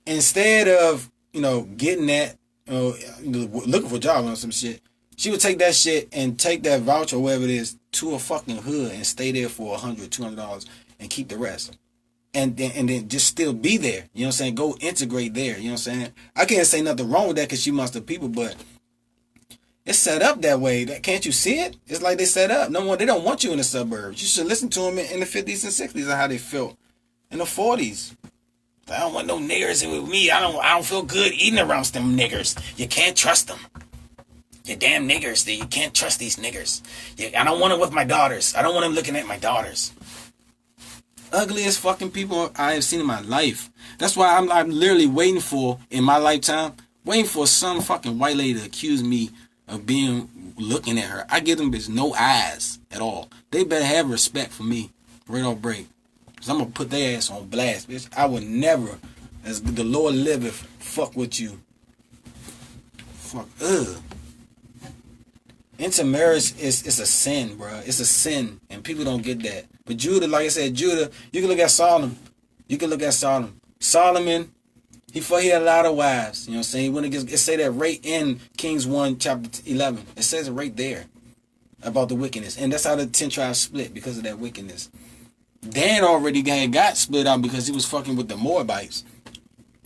Instead of, getting that, looking for a job or some shit, she would take that shit and take that voucher or whatever it is to a fucking hood and stay there for $100, $200 and keep the rest. And then just still be there. You know what I'm saying? Go integrate there. You know what I'm saying? I can't say nothing wrong with that because she must have people, but it's set up that way. Can't you see it? It's like they set up. No one, they don't want you in the suburbs. You should listen to them in the 50s and 60s on how they felt in the 40s. I don't want no niggers with me. I don't feel good eating around them niggers. You can't trust them. You damn niggers. You can't trust these niggers. I don't want them with my daughters. I don't want them looking at my daughters. Ugliest fucking people I have seen in my life. That's why I'm literally waiting for, in my lifetime, waiting for some fucking white lady to accuse me of looking at her. I give them bitch no eyes at all. They better have respect for me. Right off break. Cause I'm gonna put their ass on blast, bitch. I would never, as the Lord liveth, fuck with you. Fuck, Intermarriage is a sin, bro. It's a sin, and people don't get that. But Judah, like I said, Judah, you can look at Solomon. Solomon, he had a lot of wives. You know what I'm saying? It say that right in Kings 1, chapter 11. It says it right there about the wickedness, and that's how the 10 tribes split because of that wickedness. Dan already got split out because he was fucking with the Moabites.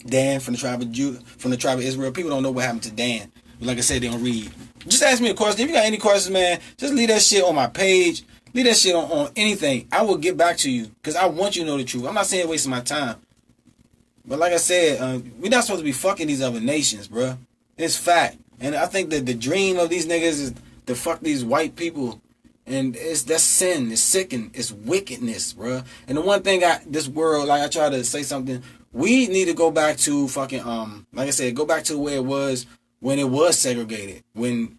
Dan from the tribe of Judah, from the tribe of Israel. People don't know what happened to Dan. But like I said, they don't read. Just ask me a question. If you got any questions, man, just leave that shit on my page. Leave that shit on anything. I will get back to you because I want you to know the truth. I'm not saying wasting my time. But like I said, we're not supposed to be fucking these other nations, bro. It's fact. And I think that the dream of these niggas is to fuck these white people. And that's sin. It's sick and it's wickedness, bro. And the one thing this world, like I try to say something, we need to go back to fucking like I said, go back to where it was when it was segregated. When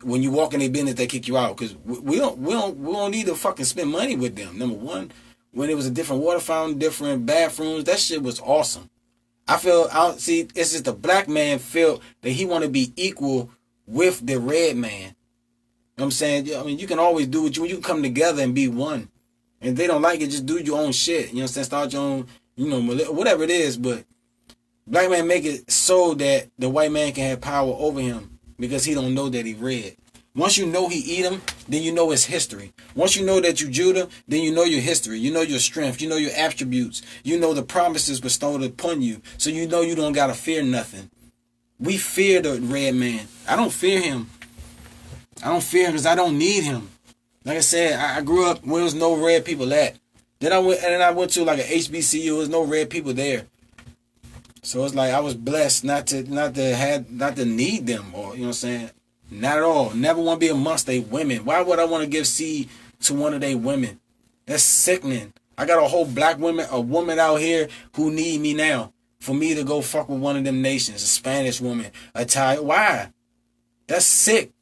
you walk in their business, they kick you out because we don't need to fucking spend money with them. Number one, when it was a different water fountain, different bathrooms, that shit was awesome. See, it's just the black man felt that he want to be equal with the red man. You know what I'm saying? I mean, you can always do what you can come together and be one. And if they don't like it, just do your own shit. You know what I'm saying? Start your own, whatever it is. But black man make it so that the white man can have power over him because he don't know that he red. Once you know he eat him, then you know his history. Once you know that you Judah, then you know your history. You know your strength. You know your attributes. You know the promises bestowed upon you. So you know you don't got to fear nothing. We fear the red man. I don't fear him. I don't fear him because I don't need him. Like I said, I grew up where there was no red people at. Then I went to like an HBCU. There was no red people there. So it's like I was blessed not to need them, or you know what I'm saying. Not at all. Never want to be amongst they women. Why would I want to give seed to one of they women? That's sickening. I got a whole a woman out here who need me now for me to go fuck with one of them nations, a Spanish woman, a Thai. Why? That's sick.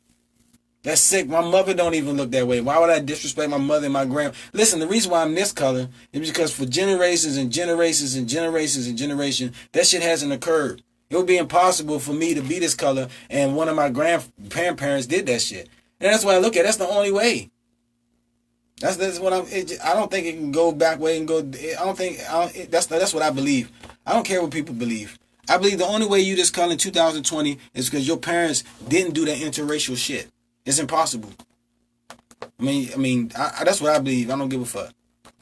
That's sick. My mother don't even look that way. Why would I disrespect my mother and my grandma? Listen, the reason why I'm this color is because for generations and generations and generations and generations, that shit hasn't occurred. It would be impossible for me to be this color, and one of my grandparents did that shit. And that's why I look at it. That's the only way. That's what I don't think it can go back way and go. That's what I believe. I don't care what people believe. I believe the only way you this color in 2020 is because your parents didn't do that interracial shit. It's impossible. That's what I believe. I don't give a fuck.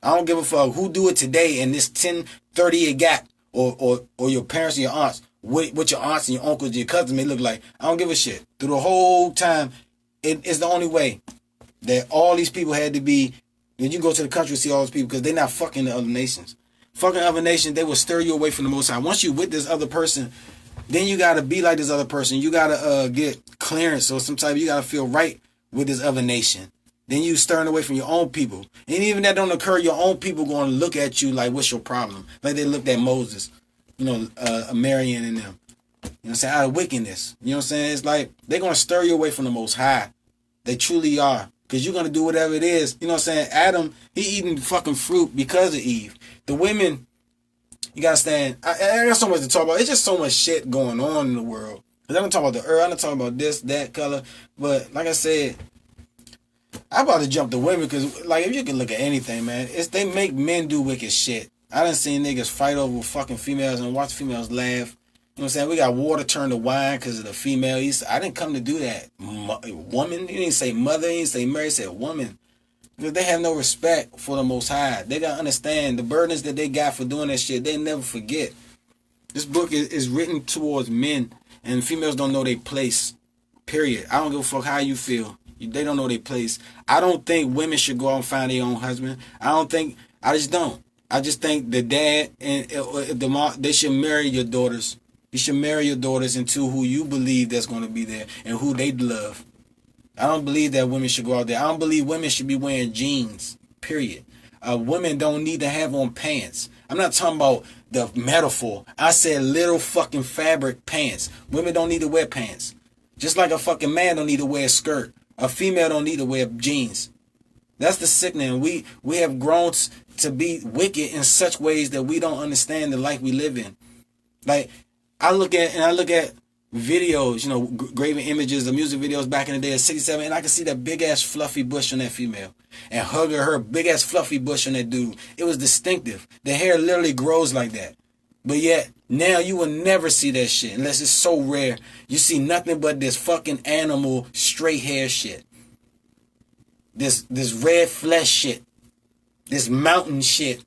I don't give a fuck who do it today in this 10, 30 year gap, or your parents and your aunts. What your aunts and your uncles and your cousins may look like. I don't give a shit. Through the whole time, it's the only way that all these people had to be. When you go to the country and see all those people, because they're not fucking the other nations. Fucking other nations, they will stir you away from the Most High. Once you with this other person, then you gotta be like this other person. You gotta get clearance, or sometimes you gotta feel right with this other nation. Then you stirring away from your own people. And even that don't occur, your own people going to look at you like, what's your problem? Like they looked at Moses. Marion and them. You know what I'm saying? Out of wickedness. You know what I'm saying? It's like they're going to stir you away from the Most High. They truly are. Because you're going to do whatever it is. You know what I'm saying? Adam, he eating fucking fruit because of Eve. The women, you got to stand. I got so much to talk about. It's just so much shit going on in the world. I'm not talking about the earth. I'm not talking about this, that color. But like I said, I'm about to jump the women because, like, if you can look at anything, man, they make men do wicked shit. I done seen niggas fight over fucking females and watch females laugh. You know what I'm saying? We got water turned to wine because of the female. I didn't come to do that. Woman? He didn't say mother. He didn't say Mary. He said woman. Because they have no respect for the Most High. They don't understand the burdens that they got for doing that shit. They never forget. This book is written towards men, and females don't know their place. Period. I don't give a fuck how you feel. They don't know their place. I don't think women should go out and find their own husband. I just don't. I just think the dad and the mom, they should marry your daughters. You should marry your daughters into who you believe that's going to be there and who they love. I don't believe that women should go out there. I don't believe women should be wearing jeans, period. Women don't need to have on pants. I'm not talking about the metaphor. I said little fucking fabric pants. Women don't need to wear pants. Just like a fucking man don't need to wear a skirt. A female don't need to wear jeans. That's the sickening. We have grown to be wicked in such ways that we don't understand the life we live in. Like, I look at videos, graven images of music videos back in the day of 67, and I can see that big ass fluffy bush on that female. And hugging her big ass fluffy bush on that dude. It was distinctive. The hair literally grows like that. But yet, now you will never see that shit unless it's so rare. You see nothing but this fucking animal straight hair shit. This red flesh shit. This mountain shit.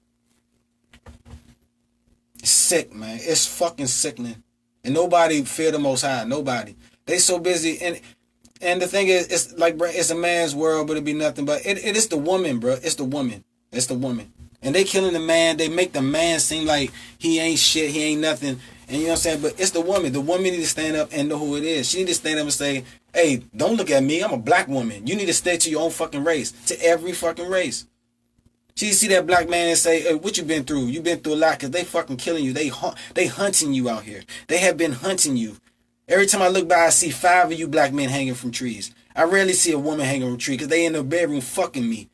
It's sick, man. It's fucking sickening. And nobody fear the Most High. Nobody. They so busy. And the thing is, it's like, bro, it's a man's world, but it be nothing but it is the woman, bro. It's the woman. It's the woman. And they killing the man. They make the man seem like he ain't shit. He ain't nothing. And you know what I'm saying? But it's the woman. The woman need to stand up and know who it is. She need to stand up and say, hey, don't look at me. I'm a black woman. You need to stay to your own fucking race. To every fucking race. She see that black man and say, hey, what you been through? You been through a lot because they fucking killing you. They hunting you out here. They have been hunting you. Every time I look by, I see 5 of you black men hanging from trees. I rarely see a woman hanging from a tree because they in the bedroom fucking me.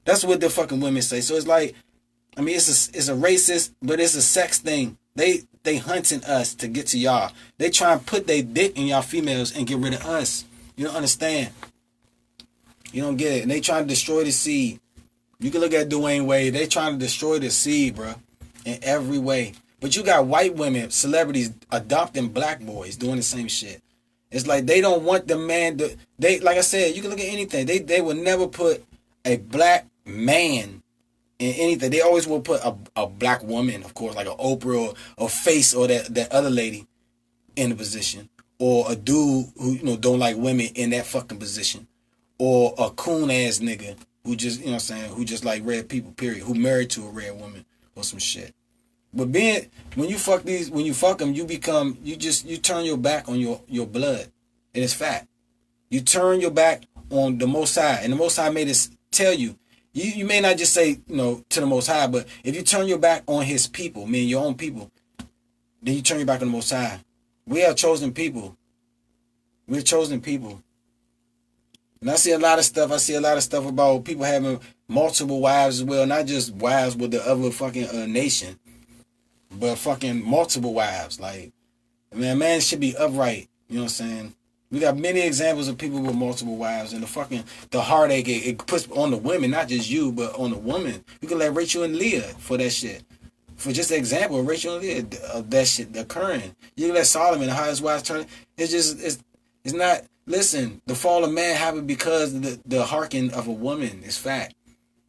That's what the fucking women say. So it's like, I mean, it's a racist, but it's a sex thing. They hunting us to get to y'all. They try and put their dick in y'all females and get rid of us. You don't understand. You don't get it. And they trying to destroy the seed. You can look at Dwayne Wade. They trying to destroy the seed, bro, in every way. But you got white women, celebrities, adopting black boys doing the same shit. It's like they don't want the man to. They, like I said, you can look at anything. They will never put a black man in anything. They always will put a black woman, of course, like an Oprah or Face or that other lady in the position, or a dude who don't like women in that fucking position, or a coon ass nigga who just what I'm saying, who just like red people, period, who married to a red woman or some shit. But when you fuck them, you turn your back on your blood. And it's fact. You turn your back on the Most High, and the Most High made us tell you. You may not just say, to the Most High, but if you turn your back on His people, meaning your own people, then you turn your back on the Most High. We are chosen people. We're chosen people. And I see a lot of stuff. I see a lot of stuff about people having multiple wives as well, not just wives with the other fucking nation, but fucking multiple wives. Like, man should be upright. You know what I'm saying? We got many examples of people with multiple wives, and the heartache it puts on the women, not just you, but on the woman. You can let Rachel and Leah for that shit. For just an example of Rachel and Leah of that shit occurring. You can let Solomon, how his wives turn. It's not. Listen, the fall of man happened because of the hearken of a woman. It's fact.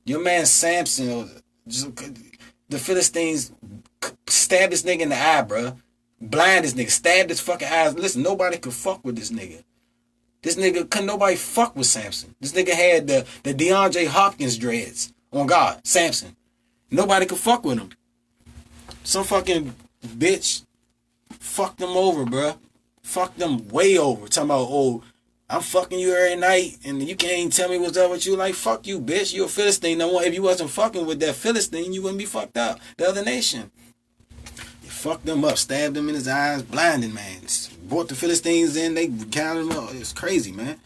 Your man Samson, the Philistines stabbed this nigga in the eye, bruh. Blind this nigga, stabbed his fucking eyes. Listen, nobody could fuck with this nigga. This nigga couldn't nobody fuck with Samson. This nigga had the DeAndre Hopkins dreads on God, Samson. Nobody could fuck with him. Some fucking bitch fucked them over, bruh. Fucked them way over. Talking about, oh, I'm fucking you every night and you can't even tell me what's up with you. Like, fuck you, bitch. You're a Philistine. No one, if you wasn't fucking with that Philistine, you wouldn't be fucked up. The other nation. Fucked them up, stabbed him in his eyes, blinding, man. Brought the Philistines in, they counted them up. It's crazy, man.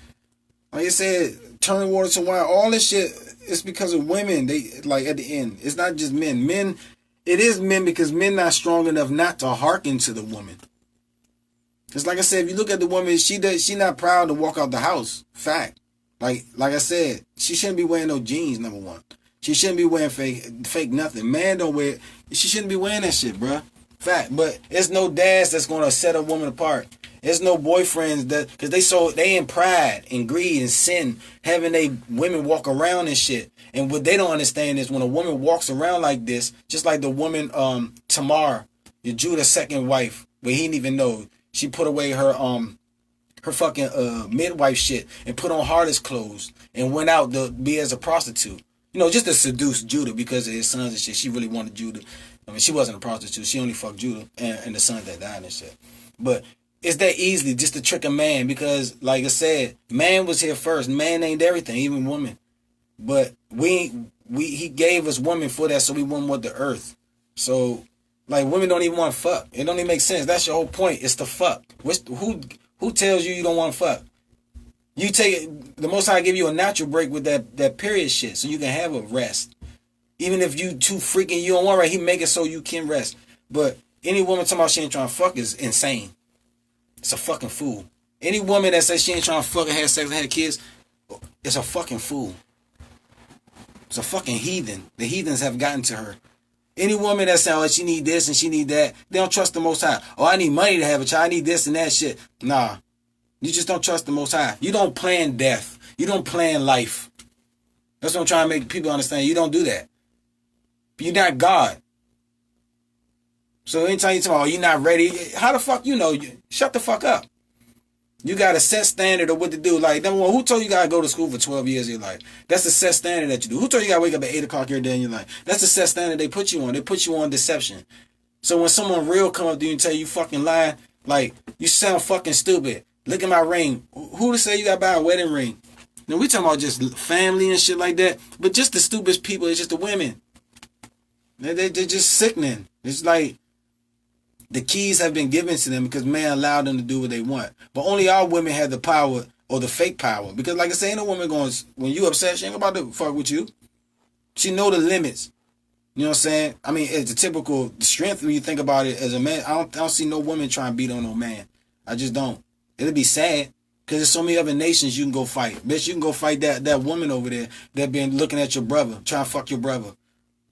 Like I said, turning water to wine, all this shit, it's because of women. They, like, at the end, it's not just men. It is men because men not strong enough not to hearken to the woman. It's like I said, if you look at the woman, she not proud to walk out the house. Fact. Like I said, she shouldn't be wearing no jeans, number one. She shouldn't be wearing fake nothing. Man don't wear, she shouldn't be wearing that shit, bruh. Fact, but it's no dads that's gonna set a woman apart. There's no boyfriends that, cause they in pride and greed and sin, having they women walk around and shit. And what they don't understand is when a woman walks around like this, just like the woman Tamar, your Judah's second wife, where he didn't even know, she put away her fucking midwife shit and put on harlot's clothes and went out to be as a prostitute. Just to seduce Judah because of his sons and shit. She really wanted Judah. I mean, she wasn't a prostitute. She only fucked Judah and the sons that died and shit. But it's that easily just to trick a man because, like I said, man was here first. Man ain't everything, even woman. But he gave us women for that so we wouldn't want the earth. So, like, women don't even want to fuck. It don't even make sense. That's your whole point. It's to fuck. Who tells you don't want to fuck? You take it, the Most High give you a natural break with that period shit so you can have a rest. Even if you too freaking, you don't want right, he make it so you can rest. But any woman talking about she ain't trying to fuck is insane. It's a fucking fool. Any woman that says she ain't trying to fuck and have sex and have kids, it's a fucking fool. It's a fucking heathen. The heathens have gotten to her. Any woman that says, oh, she need this and she need that, they don't trust the Most High. Oh, I need money to have a child. I need this and that shit. Nah. You just don't trust the Most High. You don't plan death. You don't plan life. That's what I'm trying to make people understand. You don't do that. You're not God. So anytime you talk about, oh, you're not ready, how the fuck you know? Shut the fuck up. You got a set standard of what to do. Like, number one, who told you gotta go to school for 12 years of your life? That's the set standard that you do. Who told you gotta wake up at 8 o'clock every day in your life? That's the set standard they put you on. They put you on deception. So when someone real come up to you and tell you fucking lying, like, you sound fucking stupid. Look at my ring. Who to say you gotta buy a wedding ring? Now, we talking about just family and shit like that. But just the stupidest people, it's just the women. They're just sickening. It's like, the keys have been given to them because man allowed them to do what they want. But only our women have the power or the fake power. Because like I say, ain't no woman going, when you upset, she ain't about to fuck with you. She know the limits. You know what I'm saying? I mean, it's a typical strength when you think about it as a man. I don't see no woman trying to beat on no man. I just don't. It'll be sad because there's so many other nations you can go fight. Bitch, you can go fight that woman over there that been looking at your brother, trying to fuck your brother. You know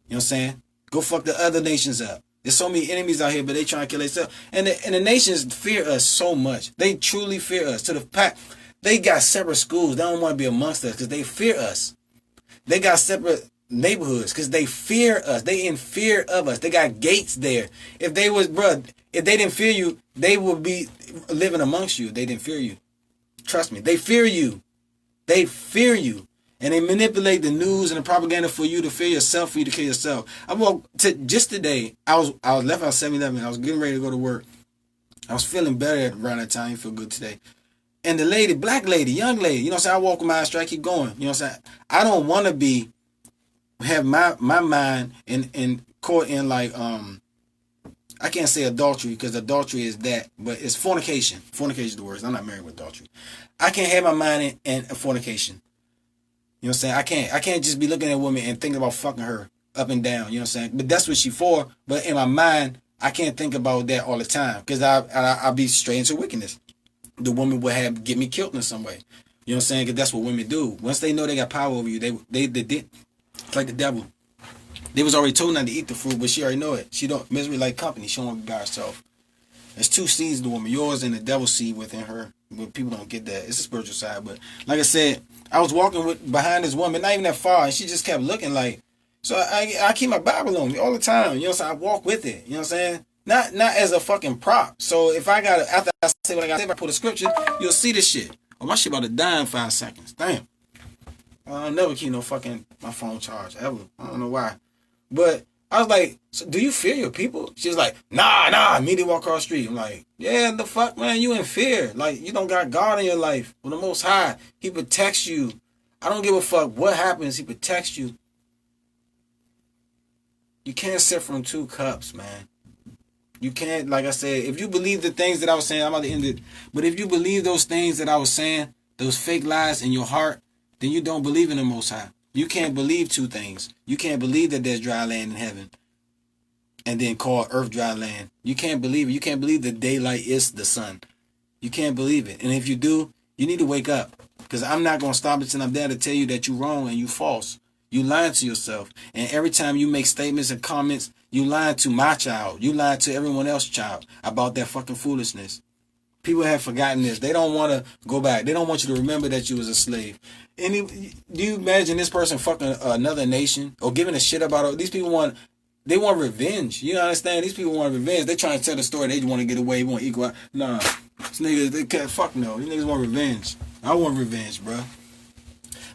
what I'm saying? Go fuck the other nations up. There's so many enemies out here, but they trying to kill themselves. And the nations fear us so much. They truly fear us. To the fact, they got separate schools. They don't want to be amongst us because they fear us. They got separate neighborhoods because they fear us. They in fear of us. They got gates there. If they didn't fear you, they would be living amongst you. They didn't fear you. Trust me. They fear you. They fear you. And they manipulate the news and the propaganda for you to fear yourself, for you to kill yourself. Just today, I was left out 7-Eleven. I was getting ready to go to work. I was feeling better around that time. I feel good today. And the lady, black lady, young lady, you know what I'm saying? I walk with my eyes straight, keep going. You know what I'm saying? I don't want to have my mind in court in like, I can't say adultery because adultery is that, but it's fornication. Fornication is the word. I'm not married with adultery. I can't have my mind in fornication. You know what I'm saying? I can't just be looking at a woman and thinking about fucking her up and down. You know what I'm saying? But that's what she for. But in my mind, I can't think about that all the time because I'll be straight into wickedness. The woman would get me killed in some way. You know what I'm saying? Because that's what women do. Once they know they got power over you, they it's like the devil. They was already told not to eat the fruit, but she already know it. She don't misery like company. She don't want to be by herself. There's two seeds in the woman, yours and the devil's seed within her. But people don't get that. It's a spiritual side. But like I said, I was walking behind this woman, not even that far, and she just kept looking like. So I keep my Bible on me all the time. You know what I'm saying? I walk with it. You know what I'm saying? Not as a fucking prop. So if I got after I say what I got to say, if I put a scripture, you'll see this shit. Oh, my shit about to die in 5 seconds. Damn. I'll never keep no fucking my phone charged ever. I don't know why. But I was like, so do you fear your people? She was like, nah, immediately walk across the street. I'm like, yeah, the fuck, man, you in fear. Like, you don't got God in your life. Well, the Most High, He protects you. I don't give a fuck what happens. He protects you. You can't sip from 2 cups, man. You can't, like I said, if you believe the things that I was saying, I'm about to end it. But if you believe those things that I was saying, those fake lies in your heart, then you don't believe in the Most High. You can't believe 2 things. You can't believe that there's dry land in heaven and then call earth dry land. You can't believe it. You can't believe that daylight is the sun. You can't believe it. And if you do, you need to wake up because I'm not going to stop until I'm there to tell you that you're wrong and you're false. You lying to yourself. And every time you make statements and comments, you lying to my child. You lying to everyone else's child about that fucking foolishness. People have forgotten this. They don't want to go back. They don't want you to remember that you was a slave. Do you imagine this person fucking another nation or giving a shit about it? These people want revenge. You understand? These people want revenge. They trying to tell the story. They just want to get away. Want equal. Nah, these niggas, they can't. Fuck no. These niggas want revenge. I want revenge, bro.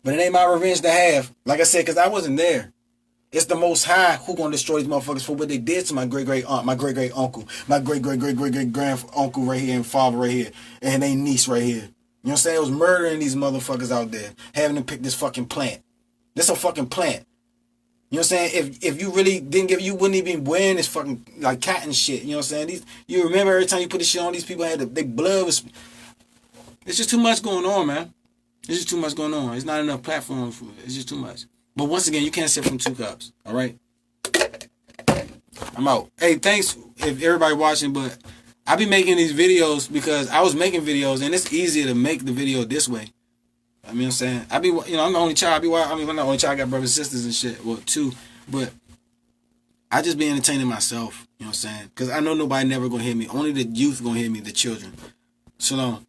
But it ain't my revenge to have. Like I said, because I wasn't there. It's the Most High who gonna destroy these motherfuckers for what they did to my great-great aunt, my great-great-uncle, my great-great-great-great-great-grand-uncle right here and father right here, and they niece right here. You know what I'm saying? It was murdering these motherfuckers out there, having to pick this fucking plant. This a fucking plant. You know what I'm saying? If you really didn't give, you wouldn't even be wearing this fucking like cotton shit. You know what I'm saying? You remember every time you put this shit on, these people had their blood was. It's just too much going on, man. It's just too much going on. It's not enough platform for it. It's just too much. But once again, you can't sip from 2 cups. All right? I'm out. Hey, thanks if everybody watching, but I be making these videos because I was making videos and it's easier to make the video this way. I mean what I'm saying? I'm the only child. I'm not the only child. I got brothers and sisters and shit. Well, 2. But I just be entertaining myself. You know what I'm saying? Because I know nobody never going to hear me. Only the youth going to hear me, the children. Shalom.